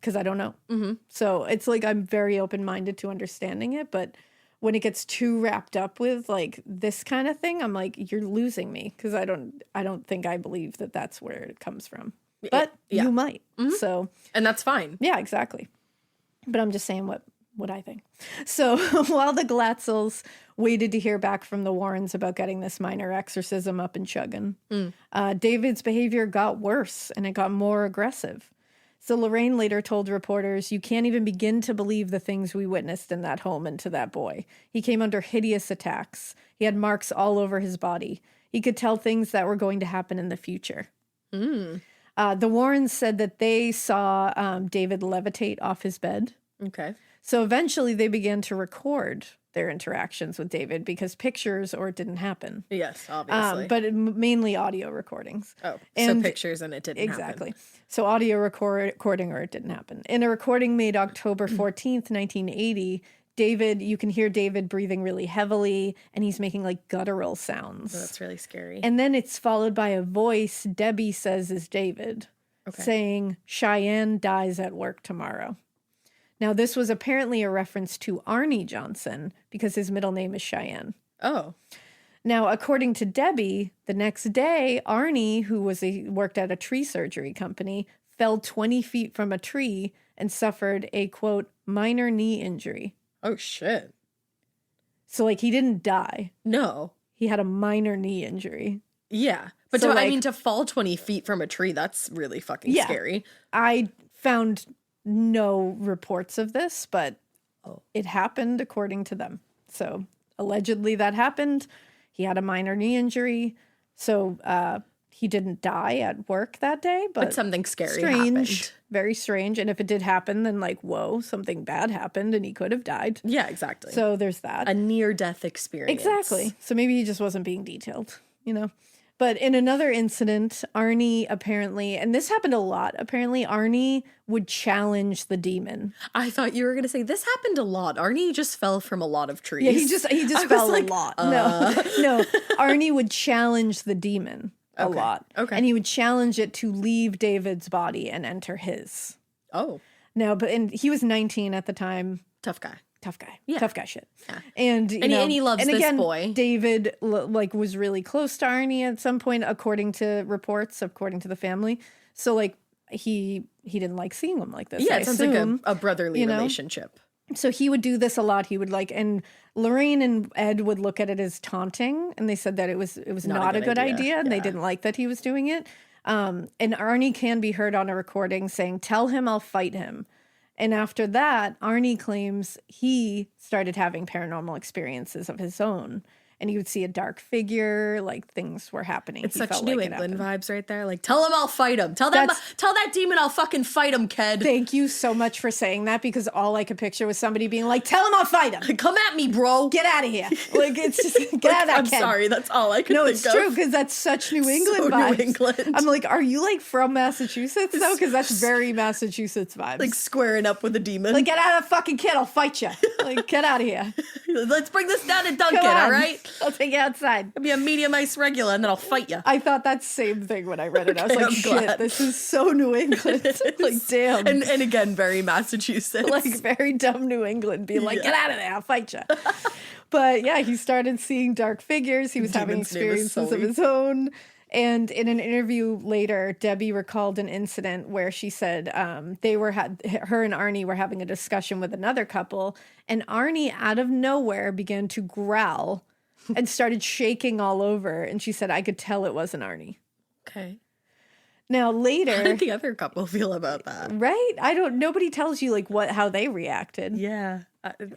Because I don't know. Mm-hmm. So it's like I'm very open-minded to understanding it. But when it gets too wrapped up with like this kind of thing, I'm like, you're losing me. Because I don't think I believe that that's where it comes from. but you might. So, and that's fine. Yeah, exactly. But I'm just saying what I think. So while the Glatzels waited to hear back from the Warrens about getting this minor exorcism up and chugging, David's behavior got worse and it got more aggressive. So Lorraine later told reporters, "You can't even begin to believe the things we witnessed in that home and to that boy. He came under hideous attacks. He had marks all over his body. He could tell things that were going to happen in the future." The Warrens said that they saw David levitate off his bed. Okay. So eventually they began to record their interactions with David because pictures or it didn't happen. Yes, obviously. But mainly audio recordings. Oh, so pictures and it didn't happen. Exactly. So audio recording or it didn't happen. In a recording made October 14th, 1980, you can hear David breathing really heavily and he's making like guttural sounds. Oh, that's really scary. And then it's followed by a voice Debbie says is David saying, "Cheyenne dies at work tomorrow." Now, this was apparently a reference to Arne Johnson because his middle name is Cheyenne. Oh. Now, according to Debbie, the next day, Arne, who worked at a tree surgery company, fell 20 feet from a tree and suffered a, quote, minor knee injury. Oh, shit. So, like, he didn't die. No. He had a minor knee injury. Yeah. But so, to fall 20 feet from a tree, that's really fucking scary. I found no reports of this, but it happened according to them. So allegedly that happened. He had a minor knee injury. So he didn't die at work that day, but something scary happened. Very strange. And if it did happen, then like, whoa, something bad happened and he could have died. Yeah, exactly. So there's that. A near-death experience. Exactly. So maybe he just wasn't being detailed, But in another incident, Arne apparently, and this happened a lot, apparently Arne would challenge the demon. I thought you were going to say, this happened a lot. Arne just fell from a lot of trees. Yeah, he just fell a lot. No, Arne would challenge the demon a lot. Okay. And he would challenge it to leave David's body and enter his. Oh. No, and he was 19 at the time. Tough guy. Yeah. Tough guy shit. Yeah. And he loves this boy. David was really close to Arne at some point, according to reports, according to the family. So like he didn't like seeing him like this. Yeah, it sounds like a brotherly relationship. So he would do this a lot. He would and Lorraine and Ed would look at it as taunting, and they said that it was not a good idea and they didn't like that he was doing it. And Arne can be heard on a recording saying, "Tell him I'll fight him." And after that, Arne claims he started having paranormal experiences of his own. And he would see a dark figure, like things were happening. It's such New England vibes right there. Like, tell him I'll fight him. Tell that demon I'll fucking fight him, kid. Thank you so much for saying that, because all I could picture was somebody being like, tell him I'll fight him. Come at me, bro. Get out of here. Like, it's just, get out of that I'm sorry, that's all I could think of. No, it's true, because that's such New England vibes. New England. I'm like, are you like from Massachusetts though? Because that's very Massachusetts vibes. Like squaring up with a demon. Like, get out of that fucking kid, I'll fight you. Like, get out of here. Let's bring this down to Dunkin', all right? I'll take you outside. It'll be a medium ice regular, and then I'll fight you. I thought that same thing when I read it. I was like, shit, this is so New England. Like, damn. And again, very Massachusetts. Like, very dumb New England being like, get out of there, I'll fight you. But yeah, he started seeing dark figures. He was having experiences of his own. And in an interview later, Debbie recalled an incident where she said her and Arne were having a discussion with another couple, and Arne out of nowhere began to growl and started shaking all over. And she said, I could tell it wasn't Arne. Okay. Now later, how did the other couple feel about that? Right? Nobody tells you like how they reacted. Yeah.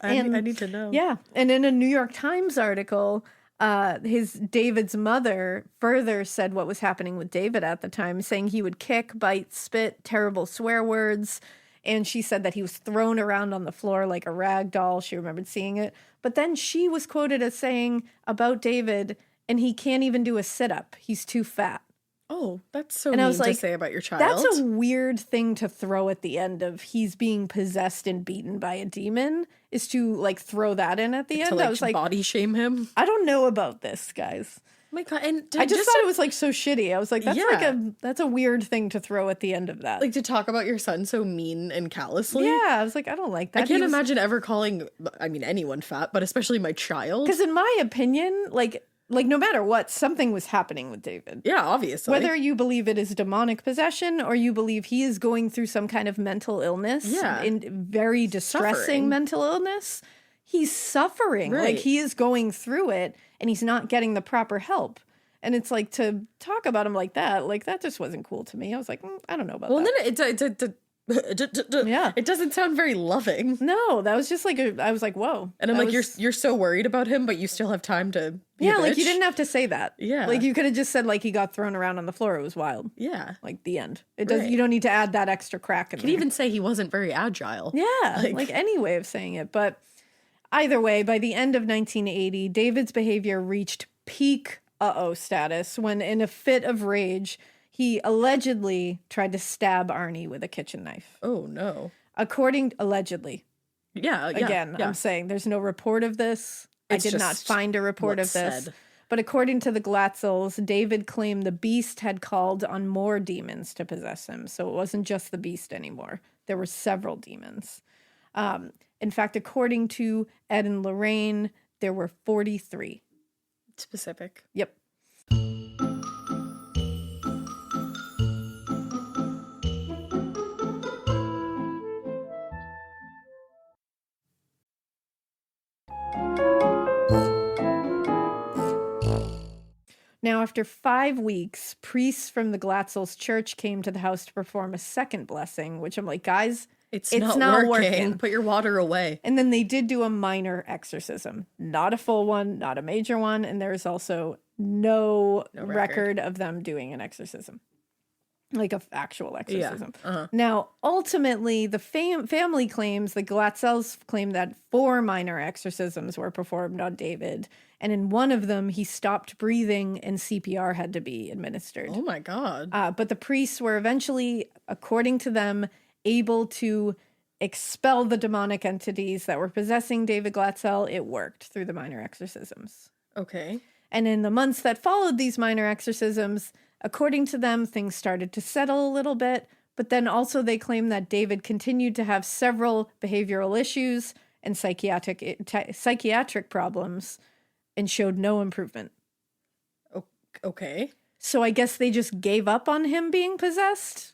I need to know. Yeah. And in a New York Times article, David's mother further said what was happening with David at the time, saying he would kick, bite, spit, terrible swear words. And she said that he was thrown around on the floor like a rag doll. She remembered seeing it. But then she was quoted as saying about David, and he can't even do a sit-up. He's too fat. Oh, that's so mean to say about your child. That's a weird thing to throw at the end of he's being possessed and beaten by a demon, is to like throw that in at the end. I was like, body shame him. I don't know about this, guys. Oh my God. And I just thought it was like so shitty. I was like, that's a weird thing to throw at the end of that. Like to talk about your son so mean and callously. Yeah, I was like, I don't like that. I can't imagine ever calling, anyone fat, but especially my child. Because in my opinion, like like, no matter what, something was happening with David. Yeah, obviously. Whether you believe it is demonic possession or you believe he is going through some kind of mental illness, in very distressing mental illness, he's suffering. Right. Like, he is going through it and he's not getting the proper help. And it's like, to talk about him like that just wasn't cool to me. I was like, I don't know about that. Well, then it doesn't sound very loving. No, that was just like, I was like, whoa. And I'm like, you're so worried about him, but you still have time to be a bitch. Like, you didn't have to say that. Yeah. Like, you could have just said, like, he got thrown around on the floor. It was wild. Yeah. Like, the end. It does. You don't need to add that extra crack in there. You could even say he wasn't very agile. Yeah. Like any way of saying it. But either way, by the end of 1980, David's behavior reached peak status when, in a fit of rage, he allegedly tried to stab Arne with a kitchen knife. Oh, no. Allegedly. Yeah. Again, I'm saying there's no report of this. I did not find a report of this. Said. But according to the Glatzels, David claimed the beast had called on more demons to possess him. So it wasn't just the beast anymore. There were several demons. In fact, according to Ed and Lorraine, there were 43. Specific. Yep. Now, after 5 weeks, priests from the Glatzels church came to the house to perform a second blessing, which I'm like, guys, it's not working. Put your water away. And then they did do a minor exorcism, not a full one, not a major one. And there's also no record of them doing an exorcism, like an actual exorcism. Yeah. Uh-huh. Now, ultimately, the family claims, the Glatzels claim that 4 minor exorcisms were performed on David. And in one of them, he stopped breathing and CPR had to be administered. Oh, my God. But the priests were eventually, according to them, able to expel the demonic entities that were possessing David Glatzel. It worked through the minor exorcisms. Okay. And in the months that followed these minor exorcisms, according to them, things started to settle a little bit. But then also they claim that David continued to have several behavioral issues and psychiatric problems and showed no improvement. Okay. So I guess they just gave up on him being possessed.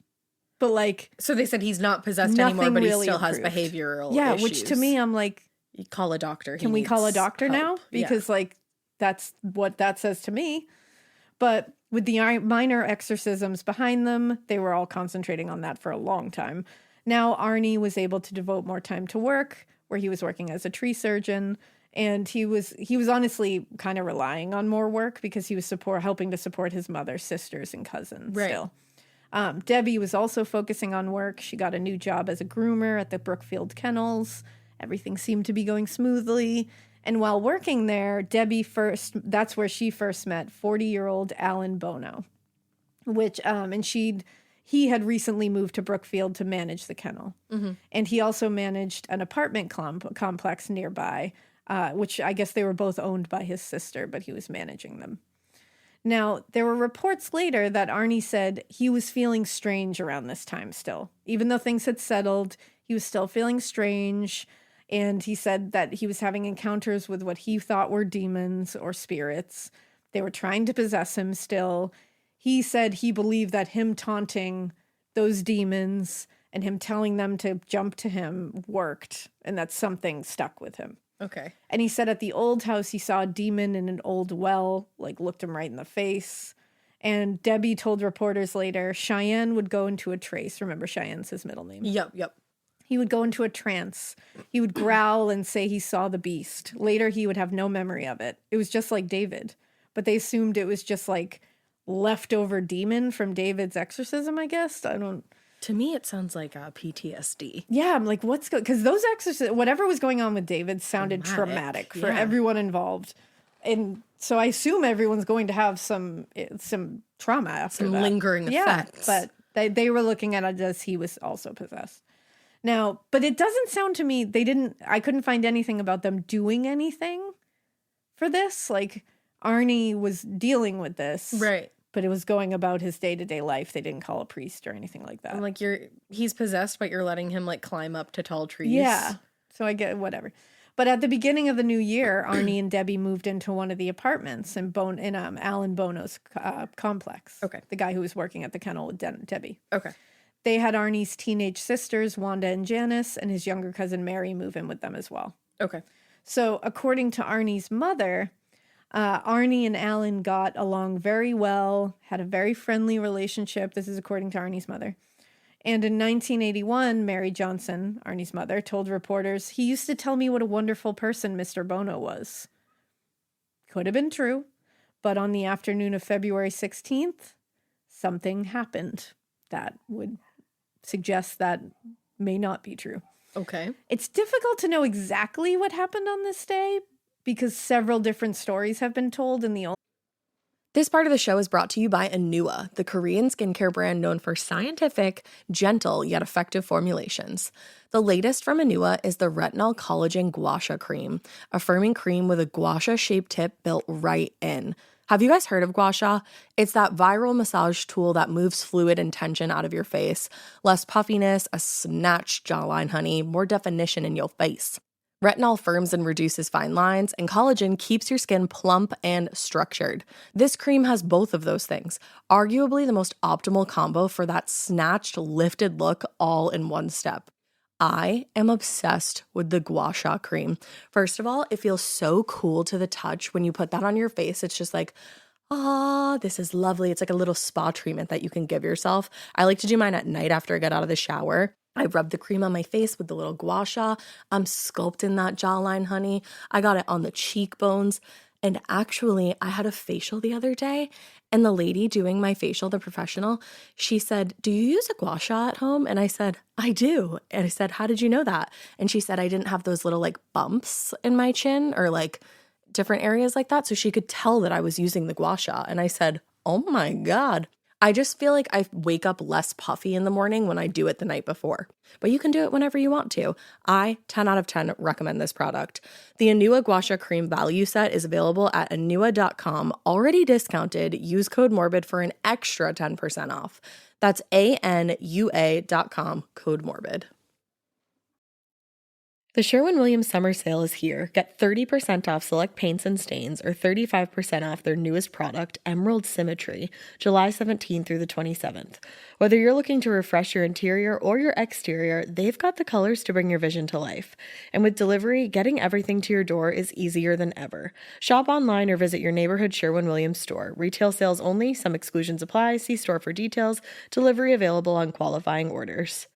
But like, so they said he's not possessed anymore, but really he still improved. has behavioral issues. Which to me, I'm like, you call a doctor. Can we call a doctor now? Because like, that's what that says to me. But with the minor exorcisms behind them, they were all concentrating on that for a long time. Now Arne was able to devote more time to work, where he was working as a tree surgeon. And he was honestly kind of relying on more work because he was helping to support his mother, sisters, and cousins still. Debbie was also focusing on work. She got a new job as a groomer at the Brookfield Kennels. Everything seemed to be going smoothly. And while working there, that's where she first met 40-year-old Alan Bono, he had recently moved to Brookfield to manage the kennel. Mm-hmm. And he also managed an apartment complex nearby, which I guess they were both owned by his sister, but he was managing them. Now, there were reports later that Arne said he was feeling strange around this time still. Even though things had settled, he was still feeling strange. And he said that he was having encounters with what he thought were demons or spirits. They were trying to possess him still. He said he believed that him taunting those demons and him telling them to jump to him worked, and that something stuck with him. Okay. And he said at the old house, he saw a demon in an old well, like looked him right in the face. And Debbie told reporters later, Cheyenne would go into a trace. Remember, Cheyenne's his middle name. Yep. He would go into a trance. He would growl and say he saw the beast. Later, he would have no memory of it. It was just like David. But they assumed it was just like leftover demon from David's exorcism, I guess. To me, it sounds like PTSD. Yeah, I'm like, because those exorcisms, whatever was going on with David sounded traumatic for everyone involved. And so I assume everyone's going to have some trauma after that. Some lingering effects. Yeah, but they were looking at it as he was also possessed. Now, but it doesn't sound to me, I couldn't find anything about them doing anything for this. Like, Arne was dealing with this. Right. But it was going about his day-to-day life. They didn't call a priest or anything like that. I'm like, he's possessed, but you're letting him like climb up to tall trees. Yeah. So I get whatever. But at the beginning of the new year, Arne and Debbie moved into one of the apartments in Alan Bono's complex. Okay. The guy who was working at the kennel with Debbie. Okay. They had Arnie's teenage sisters, Wanda and Janice, and his younger cousin Mary move in with them as well. Okay. So according to Arnie's mother, Arne and Alan got along very well, had a very friendly relationship. This is according to Arnie's mother. And in 1981, Mary Johnson, Arnie's mother, told reporters, "He used to tell me what a wonderful person Mr. Bono was." Could have been true, but on the afternoon of February 16th, something happened that would suggest that may not be true. Okay. It's difficult to know exactly what happened on this day because several different stories have been told in the old. This part of the show is brought to you by Anua, the Korean skincare brand known for scientific, gentle, yet effective formulations. The latest from Anua is the Retinol Collagen Gua Sha Cream, a firming cream with a gua sha-shaped tip built right in. Have you guys heard of gua sha? It's that viral massage tool that moves fluid and tension out of your face. Less puffiness, a snatched jawline, honey, more definition in your face. Retinol firms and reduces fine lines, and collagen keeps your skin plump and structured. This cream has both of those things, arguably the most optimal combo for that snatched, lifted look all in one step. I am obsessed with the Gua Sha cream. First of all, it feels so cool to the touch when you put that on your face. It's just like, this is lovely. It's like a little spa treatment that you can give yourself. I like to do mine at night after I get out of the shower. I rub the cream on my face with the little gua sha. I'm sculpting that jawline, honey. I got it on the cheekbones. And actually, I had a facial the other day, and the lady doing my facial, the professional, she said, "Do you use a gua sha at home?" And I said, "I do." And I said, "How did you know that?" And she said, "I didn't have those little like bumps in my chin or like different areas like that." So she could tell that I was using the gua sha. And I said, "Oh my God." I just feel like I wake up less puffy in the morning when I do it the night before. But you can do it whenever you want to. I, 10 out of 10, recommend this product. The Anua Gua Sha Cream Value Set is available at anua.com, already discounted. Use code MORBID for an extra 10% off. That's ANUA.com, code MORBID. The Sherwin-Williams summer sale is here. Get 30% off select paints and stains or 35% off their newest product, Emerald Symmetry, July 17th through the 27th. Whether you're looking to refresh your interior or your exterior, they've got the colors to bring your vision to life. And with delivery, getting everything to your door is easier than ever. Shop online or visit your neighborhood Sherwin-Williams store. Retail sales only. Some exclusions apply. See store for details. Delivery available on qualifying orders.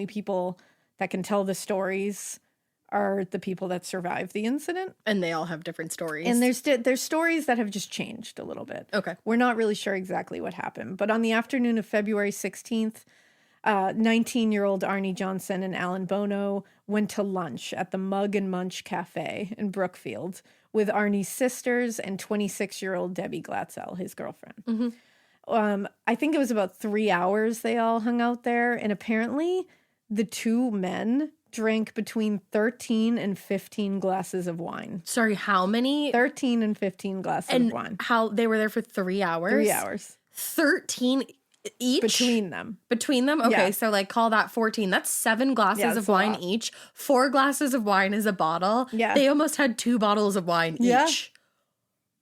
People that can tell the stories are the people that survived the incident. And they all have different stories. And there's stories that have just changed a little bit. Okay. We're not really sure exactly what happened. But on the afternoon of February 16th, 19-year-old Arne Johnson and Alan Bono went to lunch at the Mug and Munch Cafe in Brookfield with Arnie's sisters and 26-year-old Debbie Glatzel, his girlfriend. Mm-hmm. I think it was about 3 hours they all hung out there. And apparently the two men drank between 13 and 15 glasses of wine. Sorry, how many? 13 and 15 glasses of wine. How they were there for 3 hours? 3 hours. 13 each? Between them. Between them? Okay, Yeah. so like call that 14. That's 7 glasses of wine each. 4 glasses of wine is a bottle. Yeah. They almost had 2 bottles of wine each.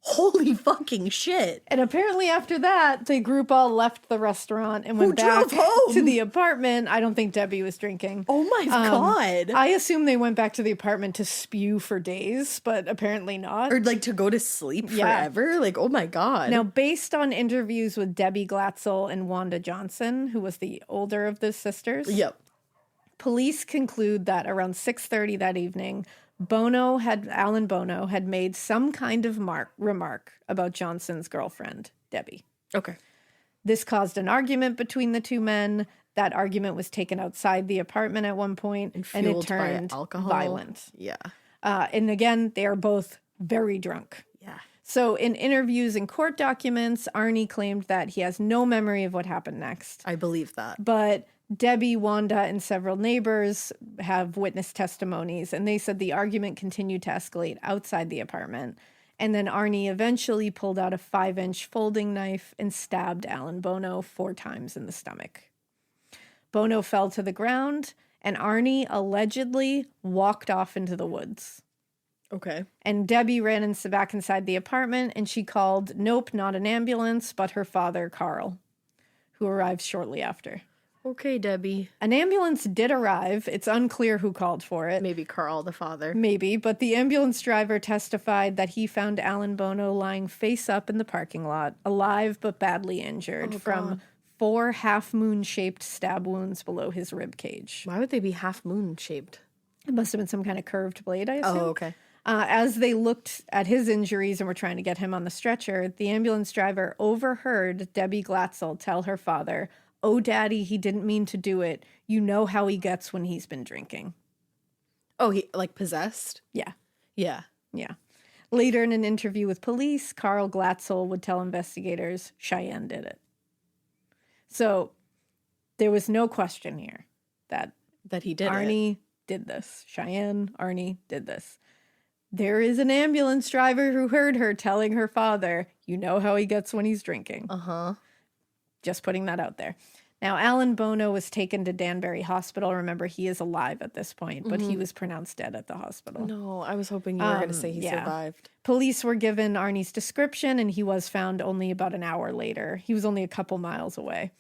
Holy fucking shit. And apparently after that, the group all left the restaurant and went drove back home? to the apartment. I don't think Debbie was drinking. Oh my God. I assume they went back to the apartment to spew for days, but apparently not. Or like to go to sleep Yeah. forever? Like, oh my God. Now, based on interviews with Debbie Glatzel and Wanda Johnson, who was the older of the sisters, Yep. police conclude that around 6:30 that evening, Alan Bono had made some kind of remark about Johnson's girlfriend, Debbie. Okay. This caused an argument between the two men. That argument was taken outside the apartment at one point, and it turned violent. Yeah. And again, they are both very drunk. Yeah. So in interviews and court documents, Arne claimed that he has no memory of what happened next. I believe that. But Debbie, Wanda, and several neighbors have witness testimonies, and they said the argument continued to escalate outside the apartment. And then Arne eventually pulled out a 5-inch folding knife and stabbed Alan Bono 4 times in the stomach. Bono fell to the ground, and Arne allegedly walked off into the woods. Okay. And Debbie ran back inside the apartment, and she called, nope, not an ambulance, but her father, Carl, who arrived shortly after. Okay, Debbie. An ambulance did arrive. It's unclear who called for it. Maybe Carl, the father. Maybe, but the ambulance driver testified that he found Alan Bono lying face up in the parking lot, alive but badly injured from 4 half-moon-shaped stab wounds below his rib cage. Why would they be half-moon shaped? It must have been some kind of curved blade, I assume. Oh, okay. As they looked at his injuries and were trying to get him on the stretcher, the ambulance driver overheard Debbie Glatzel tell her father, "Oh, Daddy, he didn't mean to do it. You know how he gets when he's been drinking." Oh, he, like, possessed? Yeah. Yeah. Yeah. Later in an interview with police, Carl Glatzel would tell investigators Cheyenne did it. So there was no question here that he did Arne did this. Cheyenne, Arne did this. There is an ambulance driver who heard her telling her father, you know how he gets when he's drinking. Uh-huh. Just putting that out there. Now, Alan Bono was taken to Danbury Hospital. Remember, he is alive at this point, but he was pronounced dead at the hospital. No, I was hoping you were going to say he survived. Police were given Arne's description, and he was found only about an hour later. He was only a couple miles away.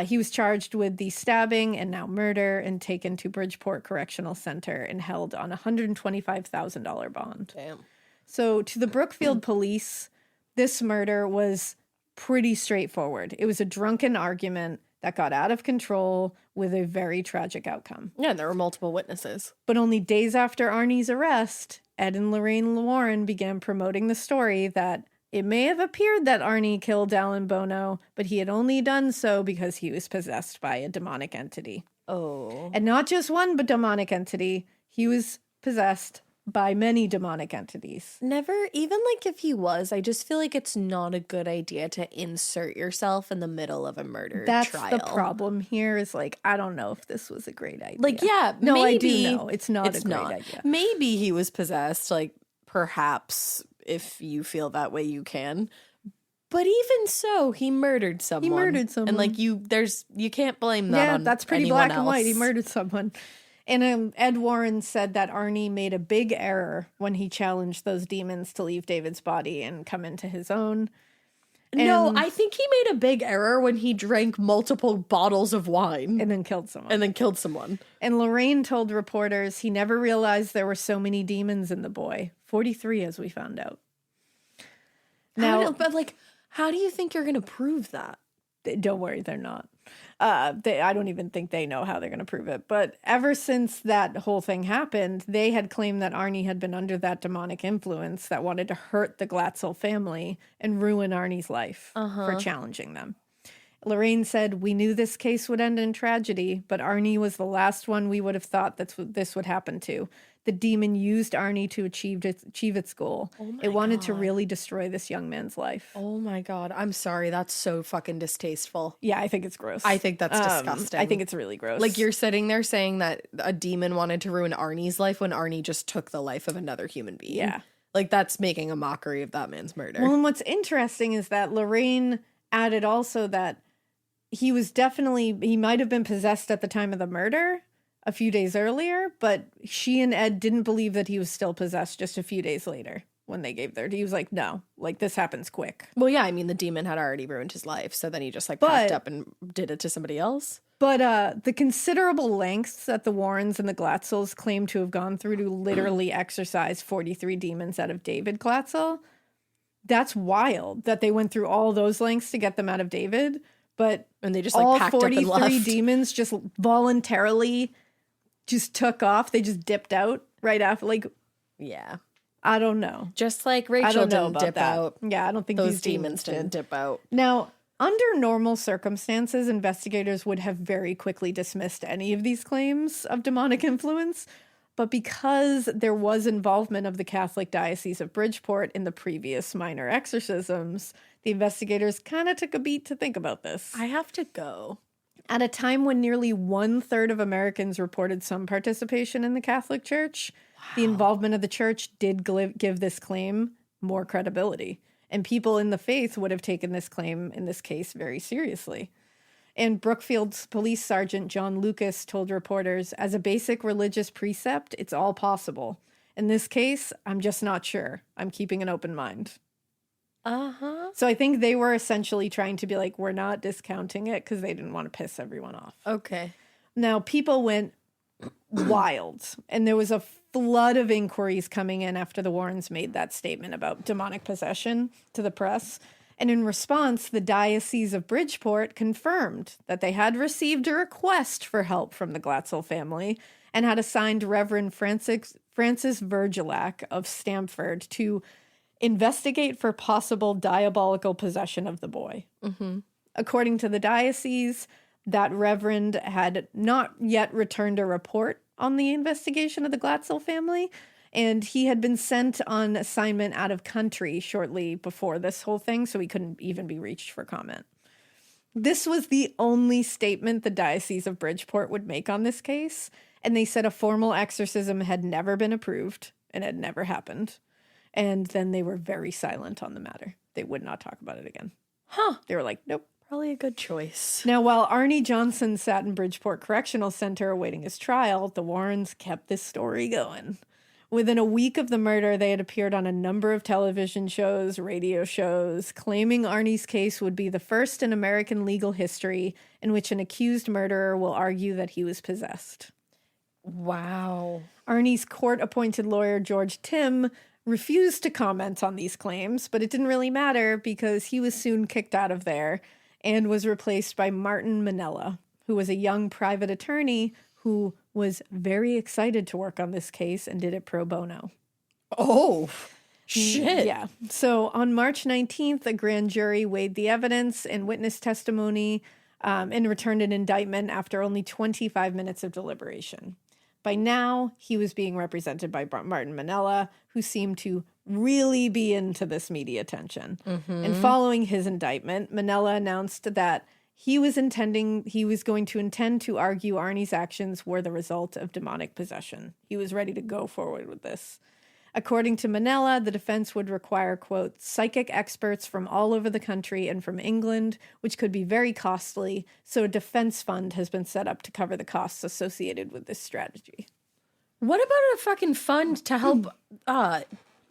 He was charged with the stabbing and now murder and taken to Bridgeport Correctional Center and held on a $125,000 bond. Damn. So to the Brookfield police, this murder was pretty straightforward. It was a drunken argument that got out of control with a very tragic outcome. Yeah, and there were multiple witnesses. But only days after Arne's arrest, Ed and Lorraine Warren began promoting the story that it may have appeared that Arne killed Alan Bono, but he had only done so because he was possessed by a demonic entity. Oh. And not just one but demonic entity. He was possessed by many demonic entities. Never, even like if he was, I just feel like it's not a good idea to insert yourself in the middle of a murder trial. That's the problem here is like, I don't know if this was a great idea. Like, yeah, no, maybe, I do know. It's not a great idea. Maybe he was possessed, like perhaps if you feel that way you can. But even so, he murdered someone. He murdered someone. And like you can't blame that on that's pretty anyone black else. and white. He murdered someone. And Ed Warren said that Arne made a big error when he challenged those demons to leave David's body and come into his own. No, I think he made a big error when he drank multiple bottles of wine. And then killed someone. And Lorraine told reporters he never realized there were so many demons in the boy. 43, as we found out. Now, but like, how do you think you're going to prove that? Don't worry, they're not. I don't even think they know how they're going to prove it. But ever since that whole thing happened, they had claimed that Arne had been under that demonic influence that wanted to hurt the Glatzel family and ruin Arne's life for challenging them. Lorraine said, "We knew this case would end in tragedy, but Arne was the last one we would have thought that this would happen to. The demon used Arne to achieve its goal. It wanted to really destroy this young man's life." Oh my God. I'm sorry. That's so fucking distasteful. Yeah, I think it's gross. I think that's disgusting. I think it's really gross. Like you're sitting there saying that a demon wanted to ruin Arnie's life when Arne just took the life of another human being. Yeah. Like that's making a mockery of that man's murder. Well, and what's interesting is that Lorraine added also that he might have been possessed at the time of the murder a few days earlier, but she and Ed didn't believe that he was still possessed just a few days later when they gave he was like, no, like this happens quick. Well, yeah, I mean, the demon had already ruined his life, so then he just like packed up and did it to somebody else. But the considerable lengths that the Warrens and the Glatzels claim to have gone through to literally exorcise 43 demons out of David Glatzel, that's wild that they went through all those lengths to get them out of David. But and they just like packed up and left. All 43 demons just voluntarily just took off. They just dipped out right after. Like, yeah, I don't know. Just like Rachel didn't dip out. Yeah, I don't think those these demons didn't dip out. Now, under normal circumstances, investigators would have very quickly dismissed any of these claims of demonic influence. But because there was involvement of the Catholic Diocese of Bridgeport in the previous minor exorcisms, the investigators kind of took a beat to think about this. I have to go. At a time when nearly 1/3 of Americans reported some participation in the Catholic Church, the involvement of the church did give this claim more credibility. And people in the faith would have taken this claim in this case very seriously. And Brookfield's police sergeant, John Lucas, told reporters, as a basic religious precept, it's all possible. In this case, I'm just not sure. I'm keeping an open mind. Uh-huh. So I think they were essentially trying to be like, we're not discounting it because they didn't want to piss everyone off. Okay. Now, people went wild, and there was a flood of inquiries coming in after the Warrens made that statement about demonic possession to the press. And in response, the Diocese of Bridgeport confirmed that they had received a request for help from the Glatzel family and had assigned Reverend Francis Virgilac of Stamford to investigate for possible diabolical possession of the boy. Mm-hmm. According to the diocese, that reverend had not yet returned a report on the investigation of the Glatzel family, and he had been sent on assignment out of country shortly before this whole thing, so he couldn't even be reached for comment. This was the only statement the Diocese of Bridgeport would make on this case, and they said a formal exorcism had never been approved and had never happened. And then they were very silent on the matter. They would not talk about it again. Huh. They were like, nope. Probably a good choice. Now, while Arne Johnson sat in Bridgeport Correctional Center awaiting his trial, the Warrens kept this story going. Within a week of the murder, they had appeared on a number of television shows, radio shows, claiming Arne's case would be the first in American legal history in which an accused murderer will argue that he was possessed. Wow. Arne's court-appointed lawyer, George Tim, refused to comment on these claims, but it didn't really matter because he was soon kicked out of there and was replaced by Martin Manella, who was a young private attorney who was very excited to work on this case and did it pro bono. Oh, shit. Yeah. So on March 19th, a grand jury weighed the evidence and witness testimony and returned an indictment after only 25 minutes of deliberation. By now, he was being represented by Martin Manella, who seemed to really be into this media attention. Mm-hmm. And following his indictment, Manella announced that he was going to intend to argue Arne's actions were the result of demonic possession. He was ready to go forward with this. According to Manella, the defense would require, quote, psychic experts from all over the country and from England, which could be very costly, so a defense fund has been set up to cover the costs associated with this strategy. What about a fucking fund to help,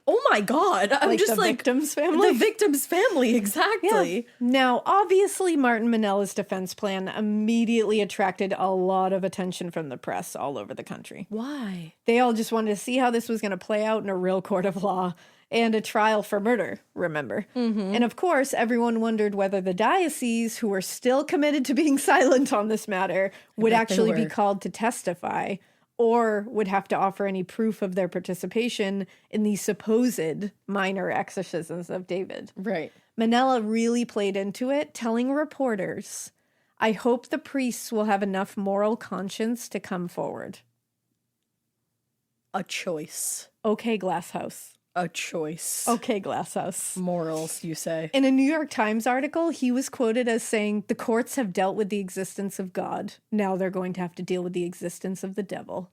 oh my God, I'm just the like... victim's family? The victim's family, exactly. Yeah. Now, obviously, Martin Manella's defense plan immediately attracted a lot of attention from the press all over the country. Why? They all just wanted to see how this was going to play out in a real court of law and a trial for murder, remember? Mm-hmm. And of course, everyone wondered whether the diocese, who were still committed to being silent on this matter, would actually be called to testify, or would have to offer any proof of their participation in the supposed minor exorcisms of David. Right. Manella really played into it, telling reporters, I hope the priests will have enough moral conscience to come forward. A choice. Okay, Glasshouse. A choice. Okay, Glasshouse. Morals, you say. In a New York Times article, he was quoted as saying, the courts have dealt with the existence of God. Now they're going to have to deal with the existence of the devil.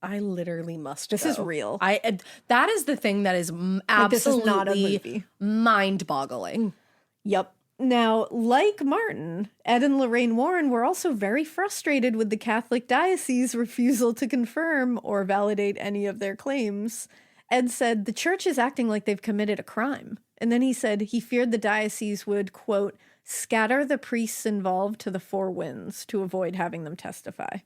I literally must This go. is real. That is the thing that is absolutely this is not a movie. Mind-boggling. Yep. Now, like Martin, Ed and Lorraine Warren were also very frustrated with the Catholic diocese's refusal to confirm or validate any of their claims. Ed said, the church is acting like they've committed a crime. And then he said he feared the diocese would, quote, scatter the priests involved to the four winds to avoid having them testify.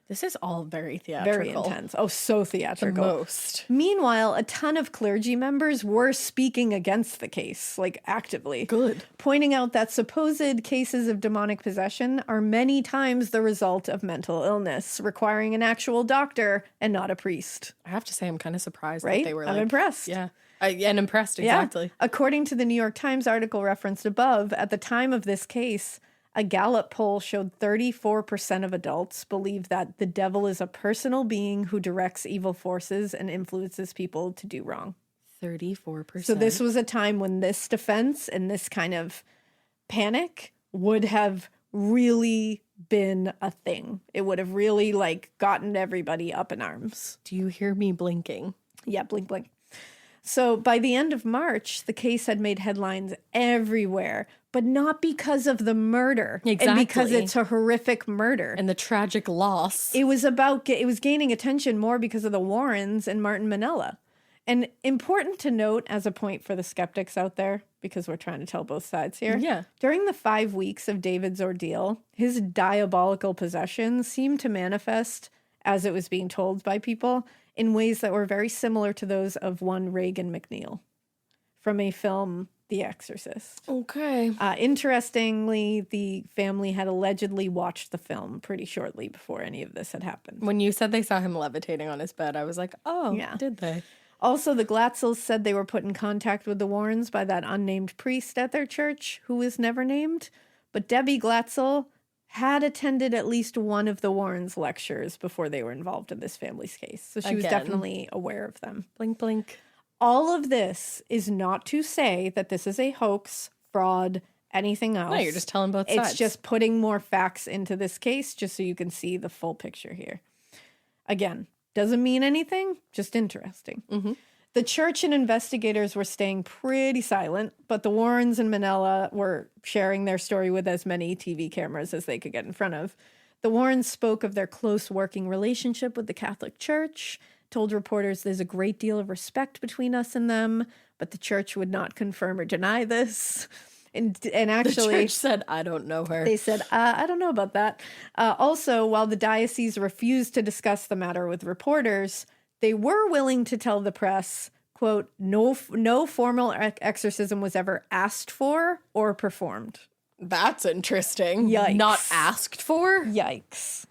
This is all very theatrical. Very intense. Oh, so theatrical. The most. Meanwhile, a ton of clergy members were speaking against the case, like actively. Good. Pointing out that supposed cases of demonic possession are many times the result of mental illness, requiring an actual doctor and not a priest. I have to say, I'm kind of surprised right? that they were I'm impressed. Yeah. And impressed, exactly. Yeah. According to the New York Times article referenced above, at the time of this case, a Gallup poll showed 34% of adults believe that the devil is a personal being who directs evil forces and influences people to do wrong. 34%. So this was a time when this defense and this kind of panic would have really been a thing. It would have really gotten everybody up in arms. Do you hear me blinking? Yeah, blink, blink. So by the end of March, the case had made headlines everywhere. but not because of the murder. Exactly. And because it's a horrific murder. And the tragic loss. It was gaining attention more because of the Warrens and Martin Minnella. And important to note as a point for the skeptics out there, because we're trying to tell both sides here. Yeah. During the 5 weeks of David's ordeal, his diabolical possession seemed to manifest, as it was being told by people, in ways that were very similar to those of one Reagan McNeil from a film, The Exorcist. Okay. Interestingly, the family had allegedly watched the film pretty shortly before any of this had happened. When you said they saw him levitating on his bed, I was like, oh, yeah. Did they? Also, the Glatzels said they were put in contact with the Warrens by that unnamed priest at their church, who was never named. But Debbie Glatzel had attended at least one of the Warrens' lectures before they were involved in this family's case. So she was definitely aware of them. Blink, blink. All of this is not to say that this is a hoax, fraud, anything else. No, you're just telling both sides. It's just putting more facts into this case just so you can see the full picture here. Again, doesn't mean anything, just interesting. Mm-hmm. The church and investigators were staying pretty silent, but the Warrens and Minnella were sharing their story with as many TV cameras as they could get in front of. The Warrens spoke of their close working relationship with the Catholic Church, told reporters there's a great deal of respect between us and them, but the church would not confirm or deny this. And actually, the church said, I don't know her. They said, I don't know about that. Also, while the diocese refused to discuss the matter with reporters, they were willing to tell the press, quote, no formal exorcism was ever asked for or performed. That's interesting. Yikes. Not asked for? Yikes.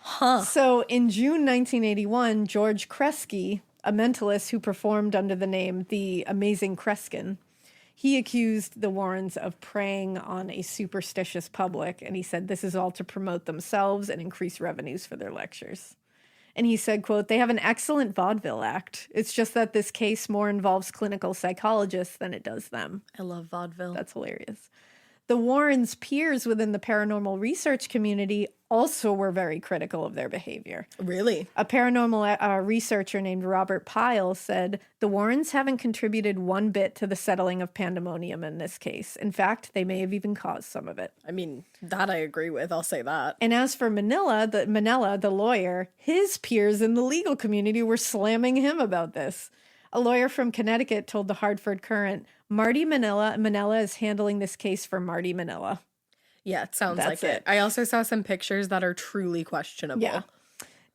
Huh. So in June 1981, George Kresge, a mentalist who performed under the name The Amazing Kreskin, he accused the Warrens of preying on a superstitious public, and he said this is all to promote themselves and increase revenues for their lectures. And he said, quote, they have an excellent vaudeville act. It's just that this case more involves clinical psychologists than it does them. I love vaudeville. That's hilarious. The Warrens' peers within the paranormal research community also were very critical of their behavior. Really? A paranormal researcher named Robert Pyle said, the Warrens haven't contributed one bit to the settling of pandemonium in this case. In fact, they may have even caused some of it. I mean, that I agree with. I'll say that. And as for Minnella, the lawyer, his peers in the legal community were slamming him about this. A lawyer from Connecticut told the Hartford Courant, Marty Minnella is handling this case for Marty Minnella. Yeah, it sounds like it. I also saw some pictures that are truly questionable. Yeah.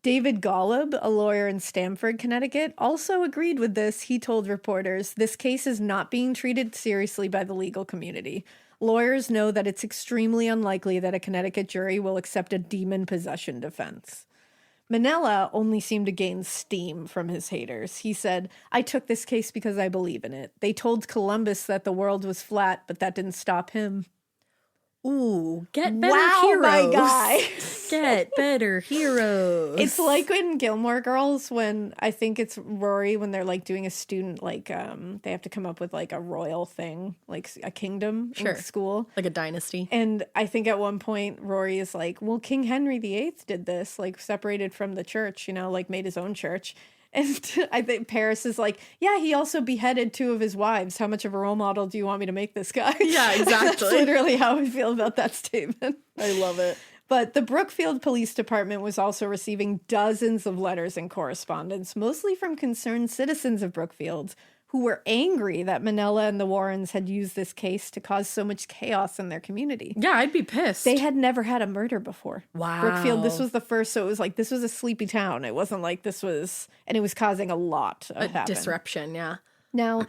David Golub, a lawyer in Stamford, Connecticut, also agreed with this. He told reporters, this case is not being treated seriously by the legal community. Lawyers know that it's extremely unlikely that a Connecticut jury will accept a demon possession defense. Minnella only seemed to gain steam from his haters. He said, I took this case because I believe in it. They told Columbus that the world was flat, but that didn't stop him. Ooh, get better heroes. My guy. Get better heroes. It's like in Gilmore Girls when I think it's Rory when they're like doing a student, like they have to come up with like a royal thing, like a kingdom in school. Like a dynasty. And I think at one point Rory is like, well, King Henry VIII did this, like separated from the church, you know, like made his own church. And I think Paris is like, yeah, he also beheaded 2 of his wives. How much of a role model do you want me to make this guy? Yeah, exactly. That's literally how I feel about that statement. I love it. But the Brookfield Police Department was also receiving dozens of letters and correspondence, mostly from concerned citizens of Brookfield, who were angry that Minnella and the Warrens had used this case to cause so much chaos in their community. Yeah, I'd be pissed. They had never had a murder before. Wow. Brookfield, this was the first, so it was like, this was a sleepy town. It wasn't like this was, and it was causing a lot of disruption, yeah. Now,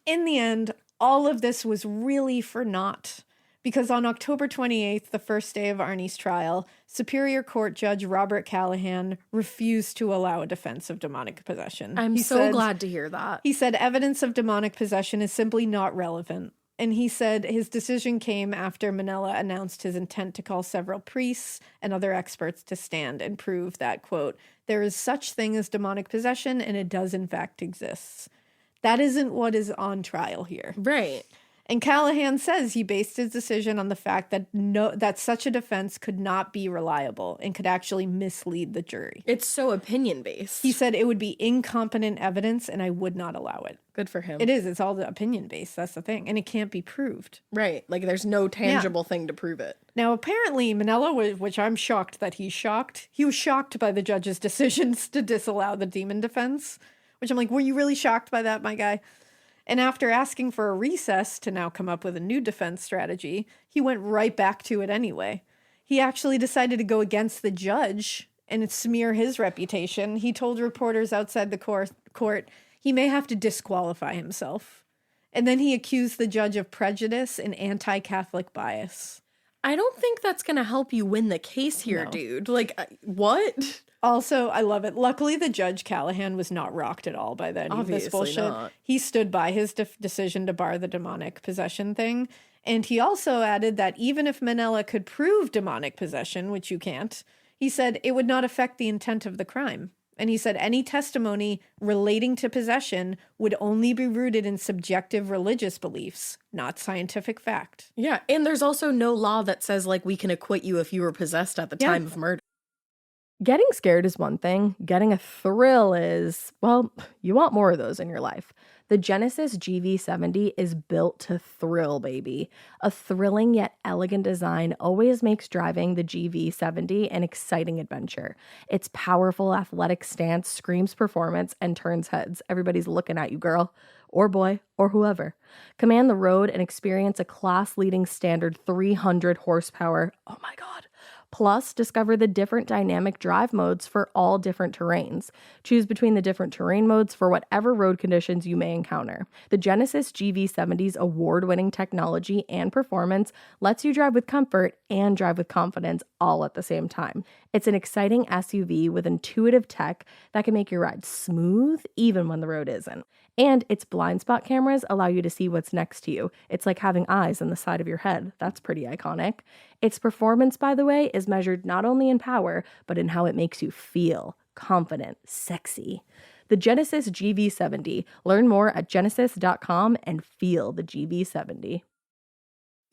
in the end, all of this was really for naught. Because on October 28th, the first day of Arnie's trial, Superior Court Judge Robert Callahan refused to allow a defense of demonic possession. I'm so glad to hear that. He said evidence of demonic possession is simply not relevant. And he said his decision came after Minnella announced his intent to call several priests and other experts to stand and prove that, quote, there is such thing as demonic possession and it does in fact exist. That isn't what is on trial here. Right. And Callahan says he based his decision on the fact that such a defense could not be reliable and could actually mislead the jury. It's so opinion-based. He said it would be incompetent evidence and I would not allow it. Good for him. It is. It's all the opinion-based. That's the thing. And it can't be proved. Right. Like, there's no tangible thing to prove it. Now, apparently, Manella, which I'm shocked that he's shocked, he was shocked by the judge's decisions to disallow the demon defense, which I'm like, were you really shocked by that, my guy? And after asking for a recess to now come up with a new defense strategy, he went right back to it anyway. He actually decided to go against the judge and smear his reputation. He told reporters outside the court he may have to disqualify himself. And then he accused the judge of prejudice and anti-Catholic bias. I don't think that's going to help you win the case here, dude. Like, what? Also, I love it. Luckily, the judge, Callahan, was not rocked at all by any of this bullshit. Not. He stood by his decision to bar the demonic possession thing. And he also added that even if Manella could prove demonic possession, which you can't, he said it would not affect the intent of the crime. And he said any testimony relating to possession would only be rooted in subjective religious beliefs, not scientific fact. Yeah, and there's also no law that says, like, we can acquit you if you were possessed at the time of murder. Getting scared is one thing. Getting a thrill is, well, you want more of those in your life. The Genesis GV70 is built to thrill, baby. A thrilling yet elegant design always makes driving the GV70 an exciting adventure. Its powerful athletic stance screams performance and turns heads. Everybody's looking at you, girl, or boy, or whoever. Command the road and experience a class-leading standard 300 horsepower. Oh my God. Plus, discover the different dynamic drive modes for all different terrains. Choose between the different terrain modes for whatever road conditions you may encounter. The Genesis GV70's award-winning technology and performance lets you drive with comfort and drive with confidence all at the same time. It's an exciting SUV with intuitive tech that can make your ride smooth even when the road isn't. And its blind spot cameras allow you to see what's next to you. It's like having eyes on the side of your head. That's pretty iconic. Its performance, by the way, is measured not only in power, but in how it makes you feel confident, sexy. The Genesis GV70. Learn more at genesis.com and feel the GV70.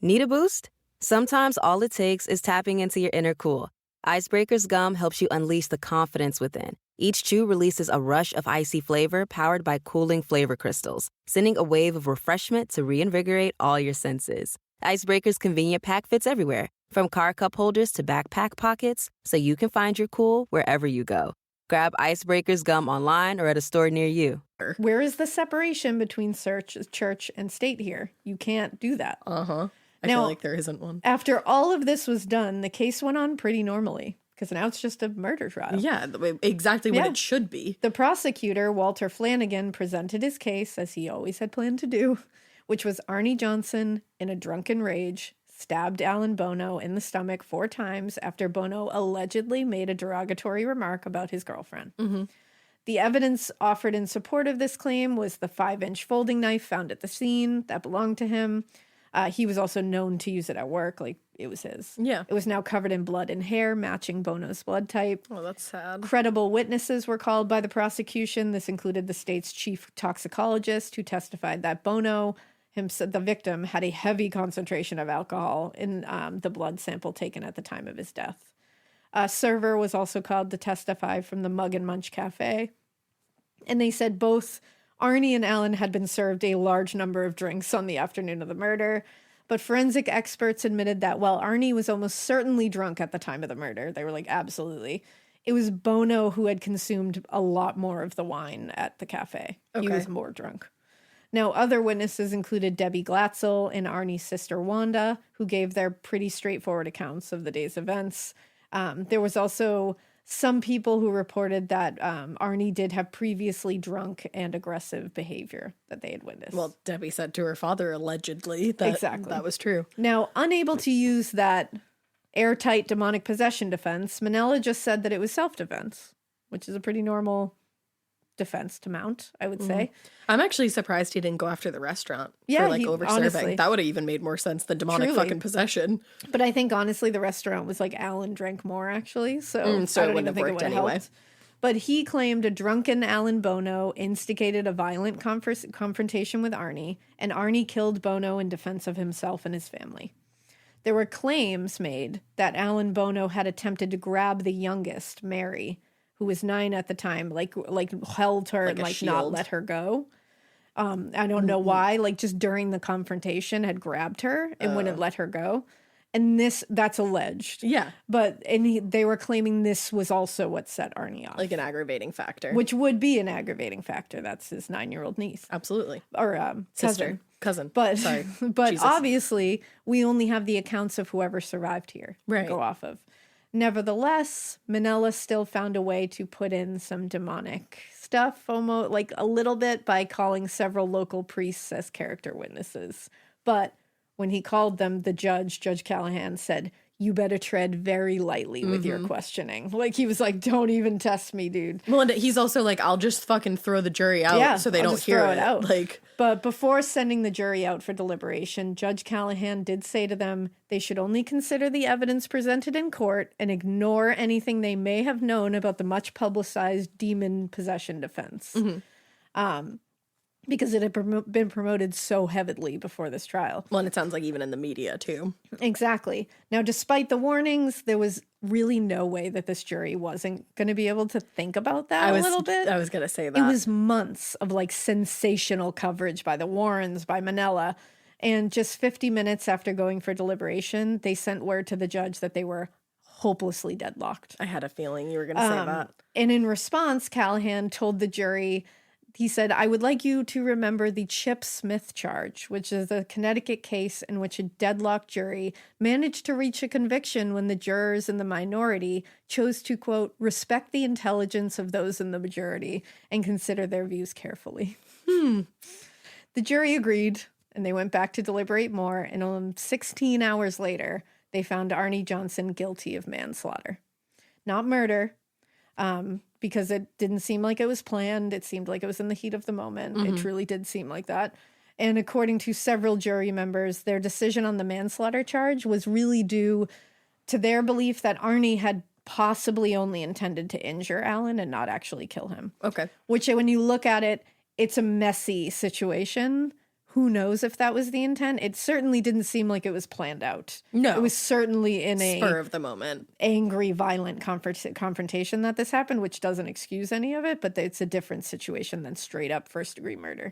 Need a boost? Sometimes all it takes is tapping into your inner cool. Icebreaker's gum helps you unleash the confidence within. Each chew releases a rush of icy flavor powered by cooling flavor crystals, sending a wave of refreshment to reinvigorate all your senses. Icebreaker's convenient pack fits everywhere, from car cup holders to backpack pockets, so you can find your cool wherever you go. Grab Icebreaker's gum online or at a store near you. Where is the separation between church and state here? You can't do that. I feel like there isn't one. After all of this was done, the case went on pretty normally. Because now it's just a murder trial. Yeah, exactly what it should be. The prosecutor, Walter Flanagan, presented his case, as he always had planned to do, which was Arne Johnson, in a drunken rage, stabbed Alan Bono in the stomach 4 times after Bono allegedly made a derogatory remark about his girlfriend. Mm-hmm. The evidence offered in support of this claim was the 5-inch folding knife found at the scene that belonged to him. He was also known to use it at work, like it was his. Yeah. It was now covered in blood and hair, matching Bono's blood type. Oh, that's sad. Credible witnesses were called by the prosecution. This included the state's chief toxicologist, who testified that Bono, the victim, had a heavy concentration of alcohol in the blood sample taken at the time of his death. A server was also called to testify from the Mug and Munch Cafe. And they said both Arne and Alan had been served a large number of drinks on the afternoon of the murder, but forensic experts admitted that while Arne was almost certainly drunk at the time of the murder, they were like, absolutely, it was Bono who had consumed a lot more of the wine at the cafe. Okay. He was more drunk. Now, other witnesses included Debbie Glatzel and Arne's sister Wanda, who gave their pretty straightforward accounts of the day's events. There was also some people who reported that Arne did have previously drunk and aggressive behavior that they had witnessed. Well, Debbie said to her father, allegedly, that that was true. Now, unable to use that airtight demonic possession defense, Manella just said that it was self-defense, which is a pretty normal defense to mount, I would say. I'm actually surprised he didn't go after the restaurant for like over-serving. Honestly, that would have even made more sense than demonic fucking possession. But I think honestly the restaurant was like Alan drank more actually, so I don't even think it would have helped. But he claimed a drunken Alan Bono instigated a violent confrontation with Arne, and Arne killed Bono in defense of himself and his family. There were claims made that Alan Bono had attempted to grab the youngest, Mary, who was 9 at the time, like held her and not let her go. I don't know why, just during the confrontation had grabbed her and wouldn't let her go. And that's alleged. Yeah. But they were claiming this was also what set Arne off. Like an aggravating factor. Which would be an aggravating factor. That's his 9-year-old niece. Absolutely. Or sister. Cousin. But, sorry. But Jesus. Obviously, we only have the accounts of whoever survived here to go off of. Nevertheless, Manella still found a way to put in some demonic stuff, almost like a little bit, by calling several local priests as character witnesses. But when he called them, the Judge Callahan, said, "You better tread very lightly with your questioning." Like, he was like, "Don't even test me, dude." Well, and he's also like, "I'll just fucking throw the jury out so they don't hear it out." But before sending the jury out for deliberation, Judge Callahan did say to them they should only consider the evidence presented in court and ignore anything they may have known about the much publicized demon possession defense. Because it had been promoted so heavily before this trial. Well, and it sounds like even in the media, too. Exactly. Now, despite the warnings, there was really no way that this jury wasn't going to be able to think about that a little bit. I was going to say that. It was months of, sensational coverage by the Warrens, by Manella. And just 50 minutes after going for deliberation, they sent word to the judge that they were hopelessly deadlocked. I had a feeling you were going to say that. And in response, Callahan told the jury... He said, "I would like you to remember the Chip Smith charge, which is a Connecticut case in which a deadlocked jury managed to reach a conviction when the jurors in the minority chose to, quote, respect the intelligence of those in the majority and consider their views carefully." The jury agreed, and they went back to deliberate more, and 16 hours later, they found Arne Johnson guilty of manslaughter. Not murder, because it didn't seem like it was planned. It seemed like it was in the heat of the moment. It truly did seem like that. And according to several jury members, their decision on the manslaughter charge was really due to their belief that Arne had possibly only intended to injure Alan and not actually kill him. Okay. Which, when you look at it, it's a messy situation. Who knows if that was the intent? It certainly didn't seem like it was planned out. No. It was certainly in a spur of the moment, angry, violent confrontation that this happened, which doesn't excuse any of it, but it's a different situation than straight up first-degree murder.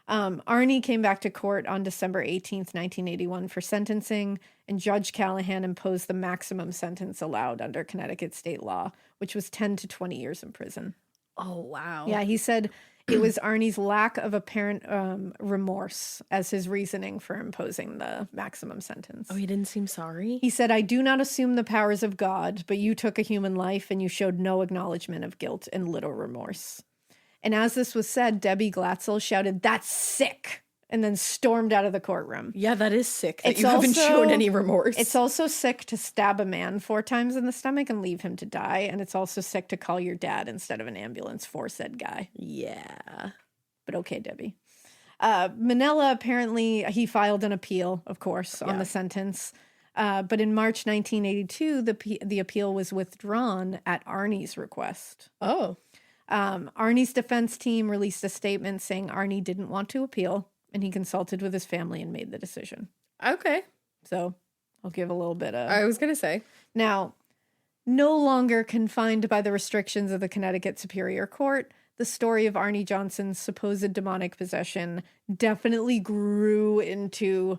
Arne came back to court on December 18th, 1981 for sentencing, and Judge Callahan imposed the maximum sentence allowed under Connecticut state law, which was 10 to 20 years in prison. Oh, wow. Yeah, he said it was Arne's lack of apparent remorse as his reasoning for imposing the maximum sentence. Oh, he didn't seem sorry? He said, "I do not assume the powers of God, but you took a human life and you showed no acknowledgement of guilt and little remorse." And as this was said, Debbie Glatzel shouted, "That's sick," and then stormed out of the courtroom. Yeah, that is sick that you haven't shown any remorse. It's also sick to stab a man 4 times in the stomach and leave him to die. And it's also sick to call your dad instead of an ambulance for said guy. Yeah. But okay, Debbie. Manella, apparently, he filed an appeal, of course, on the sentence. But in March 1982, the appeal was withdrawn at Arne's request. Oh. Arne's defense team released a statement saying Arne didn't want to appeal, and he consulted with his family and made the decision. Okay. So I'll give a little bit of... I was going to say. Now, no longer confined by the restrictions of the Connecticut Superior Court, the story of Arne Johnson's supposed demonic possession definitely grew into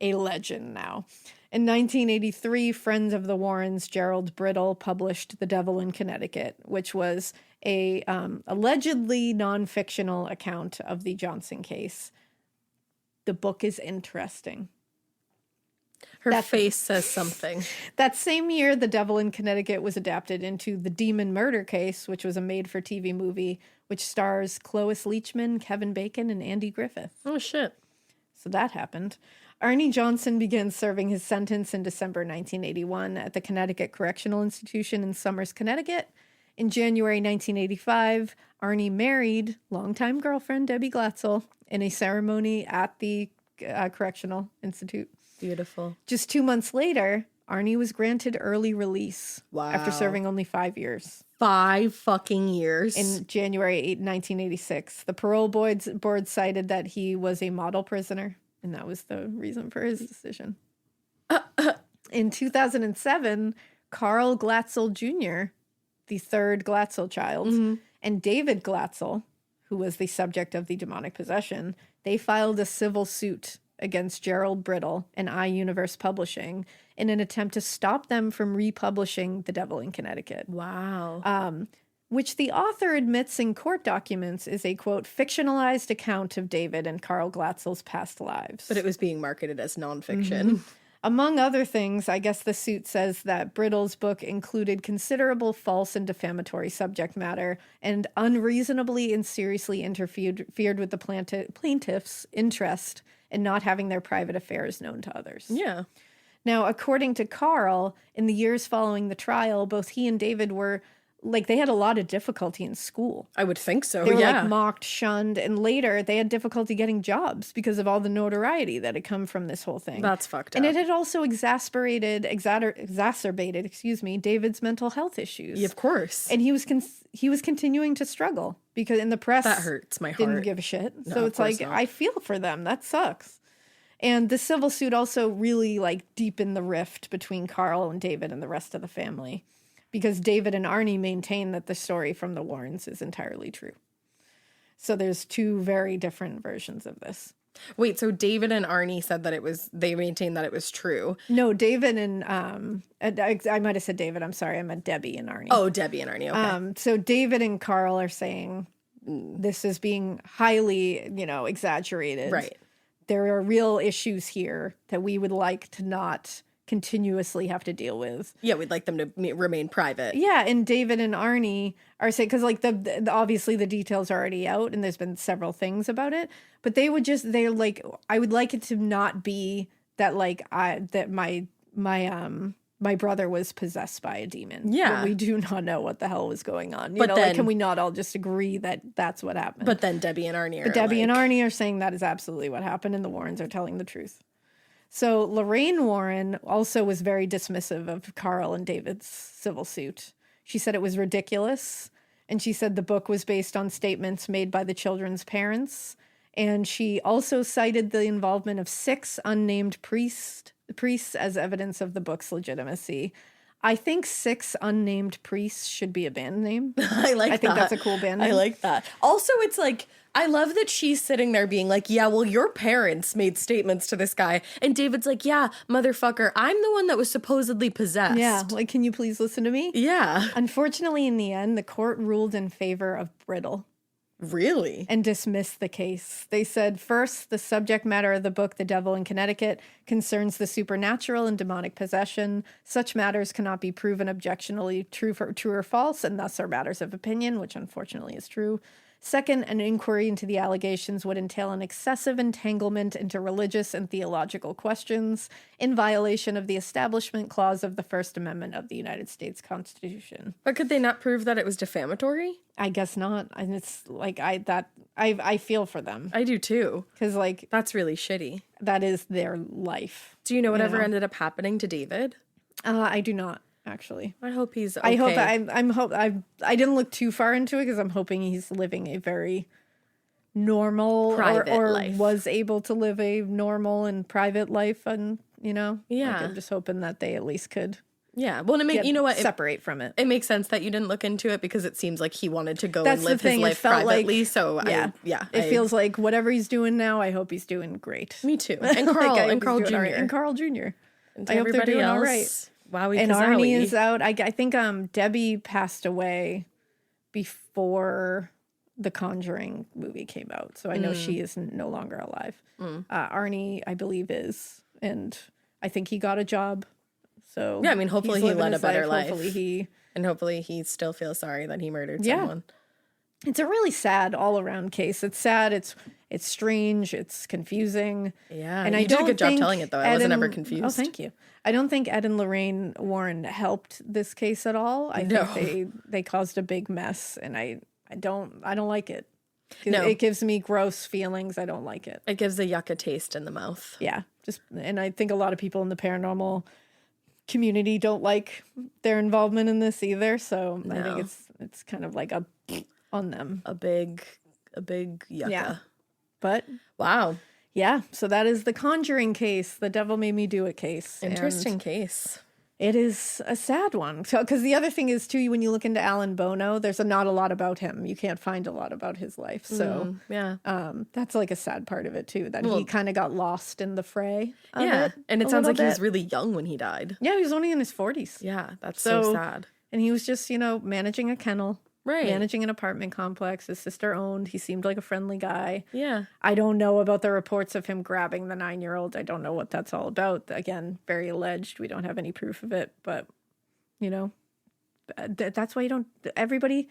a legend now. In 1983, friends of the Warrens, Gerald, Brittle, published The Devil in Connecticut, which was a allegedly non-fictional account of the Johnson case. The book is interesting. Her face says something. That same year, The Devil in Connecticut was adapted into The Demon Murder Case, which was a made-for-TV movie, which stars Clois Leachman, Kevin Bacon, and Andy Griffith. Oh, shit. So that happened. Arne Johnson began serving his sentence in December 1981 at the Connecticut Correctional Institution in Somers, Connecticut. In January 1985, Arne married longtime girlfriend Debbie Glatzel in a ceremony at the Correctional Institute. Beautiful. Just 2 months later, Arne was granted early release after serving only 5 years. 5 fucking years. In January 1986. The parole board cited that he was a model prisoner, and that was the reason for his decision. In 2007, Carl Glatzel Jr., the third Glatzel child, and David Glatzel, who was the subject of the demonic possession, they filed a civil suit against Gerald Brittle and iUniverse Publishing in an attempt to stop them from republishing The Devil in Connecticut. Wow. Which the author admits in court documents is a, quote, fictionalized account of David and Carl Glatzel's past lives. But it was being marketed as nonfiction. Among other things, I guess the suit says that Brittle's book included considerable false and defamatory subject matter and unreasonably and seriously interfered with the plaintiff's interest in not having their private affairs known to others. Yeah. Now, according to Carl, in the years following the trial, both he and David were, like, they had a lot of difficulty in school. I would think so, They were, like, mocked, shunned, and later they had difficulty getting jobs because of all the notoriety that had come from this whole thing. That's fucked up. And it had also exacerbated, David's mental health issues. Yeah, of course. And he was continuing to struggle because in the press... That hurts my heart. Didn't give a shit. No, so it's like, not. I feel for them. That sucks. And the civil suit also really, like, deepened the rift between Carl and David and the rest of the family. Because David and Arne maintain that the story from the Warrens is entirely true. So there's 2 very different versions of this. Wait, so David and Arne said that they maintained that it was true. No, David and, I might have said David, I'm sorry, I meant Debbie and Arne. Oh, Debbie and Arne, okay. So David and Carl are saying this is being highly, exaggerated. Right. There are real issues here that we would like to not continuously have to deal with. Yeah, we'd like them to remain private. Yeah, and David and Arne are saying, because like the obviously the details are already out and there's been several things about it, but they're like, I would like it to not be that like my brother was possessed by a demon. Yeah. But we do not know what the hell was going on. But then, can we not all just agree that that's what happened? But then Debbie and Arne and Arne are saying that is absolutely what happened and the Warrens are telling the truth. So Lorraine Warren also was very dismissive of Carl and David's civil suit. She said it was ridiculous, and she said the book was based on statements made by the children's parents, and she also cited the involvement of 6 unnamed priests as evidence of the book's legitimacy. I think 6 unnamed priests should be a band name. I think that's a cool band name. I like that. Also, it's like, I love that she's sitting there being like, yeah, well, your parents made statements to this guy. And David's like, yeah, motherfucker, I'm the one that was supposedly possessed. Yeah, like, can you please listen to me? Yeah. Unfortunately, in the end, the court ruled in favor of Brittle. Really? And dismissed the case. They said, first, the subject matter of the book, The Devil in Connecticut, concerns the supernatural and demonic possession. Such matters cannot be proven objectionably true or false, and thus are matters of opinion, which unfortunately is true. Second, an inquiry into the allegations would entail an excessive entanglement into religious and theological questions in violation of the Establishment Clause of the First Amendment of the United States Constitution. But could they not prove that it was defamatory? I guess not. And it's like, I feel for them. I do too. Because like, that's really shitty. That is their life. Do you know whatever ended up happening to David? I do not. Actually, I hope he's okay. I didn't look too far into it because I'm hoping he's living a very normal private life. Was able to live a normal and private life, and yeah, like, I'm just hoping that they at least could. Yeah, well, separate from it. It makes sense that you didn't look into it because it seems like he wanted to go and live his life privately. Like, so it feels like whatever he's doing now, I hope he's doing great. Me too. And Carl like, and Carl Jr. Right. And Carl Jr. And I hope they're doing all right. Wowie and Kazali. Arne is out. I think Debbie passed away before the Conjuring movie came out, so I know she is no longer alive. Arne, I believe, is, and I think he got a job. So yeah, I mean, hopefully he led a better life. Hopefully he still feels sorry that he murdered someone. It's a really sad all around case. It's sad. It's strange. It's confusing. Yeah, and you did a good job telling it though. I wasn't ever confused. Oh, thank you. I don't think Ed and Lorraine Warren helped this case at all. I think they caused a big mess, and I don't like it. No, it gives me gross feelings. I don't like it. It gives a yucca taste in the mouth. Yeah, and I think a lot of people in the paranormal community don't like their involvement in this either. So I think it's kind of like a on them. A big yucca. Yeah. But wow. Yeah. So that is the Conjuring case, the Devil Made Me Do It case. Interesting case. It is a sad one. So, because the other thing is, too, when you look into Alan Bono, there's not a lot about him. You can't find a lot about his life. So, that's like a sad part of it, too, that he kind of got lost in the fray. Yeah. And it sounds like he was really young when he died. Yeah, he was only in his 40s. Yeah, that's so sad. And he was just, managing a kennel. Right. Managing an apartment complex his sister owned. He seemed like a friendly guy. Yeah. I don't know about the reports of him grabbing the 9-year-old. I don't know what that's all about. Again, very alleged. We don't have any proof of it. But, that's why everybody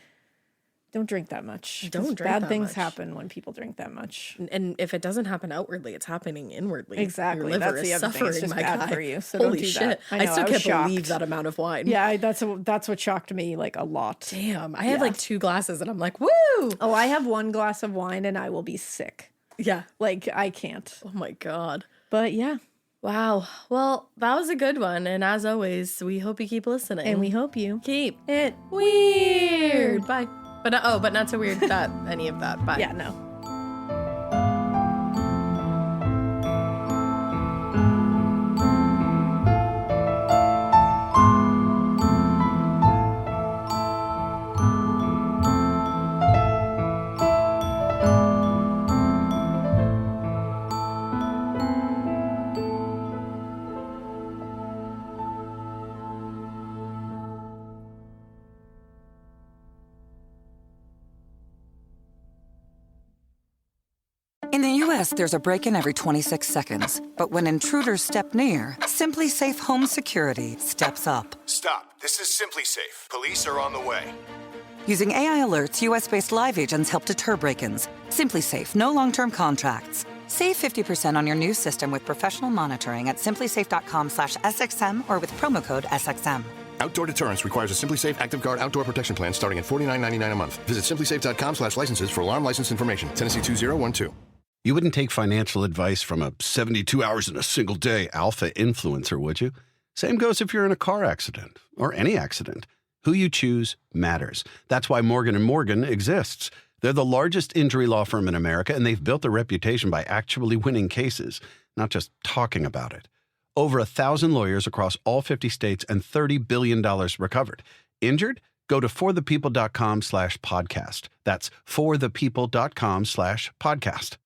don't drink that much. Don't drink bad that things much. happen when people drink that much. And if it doesn't happen outwardly, it's happening inwardly. Exactly. Your liver That's the is other thing. It's suffering, just my bad guy. for you. So Holy don't do shit. that. I still can't shocked. believe that amount of wine. Yeah, that's what shocked me like a lot. Damn. I had like 2 glasses and I'm like, woo! Oh, I have 1 glass of wine and I will be sick. Yeah. Like, I can't. Oh my God. But yeah. Wow. Well, that was a good one. And as always, we hope you keep listening. And we hope you keep it weird. Bye. But not so weird that any of that. Bye. Yeah, no. In the U.S., there's a break-in every 26 seconds. But when intruders step near, Simply Safe Home Security steps up. Stop. This is Simply Safe. Police are on the way. Using AI alerts, U.S.-based live agents help deter break-ins. Simply Safe, no long-term contracts. Save 50% on your new system with professional monitoring at simplysafe.com/SXM or with promo code SXM. Outdoor deterrence requires a Simply Safe Active Guard outdoor protection plan starting at $49.99 a month. Visit simplysafe.com/licenses for alarm license information. Tennessee 2012. You wouldn't take financial advice from a 72 hours in a single day alpha influencer, would you? Same goes if you're in a car accident or any accident. Who you choose matters. That's why Morgan & Morgan exists. They're the largest injury law firm in America, and they've built their reputation by actually winning cases, not just talking about it. Over 1,000 lawyers across all 50 states and $30 billion recovered. Injured? Go to forthepeople.com/podcast. That's forthepeople.com/podcast.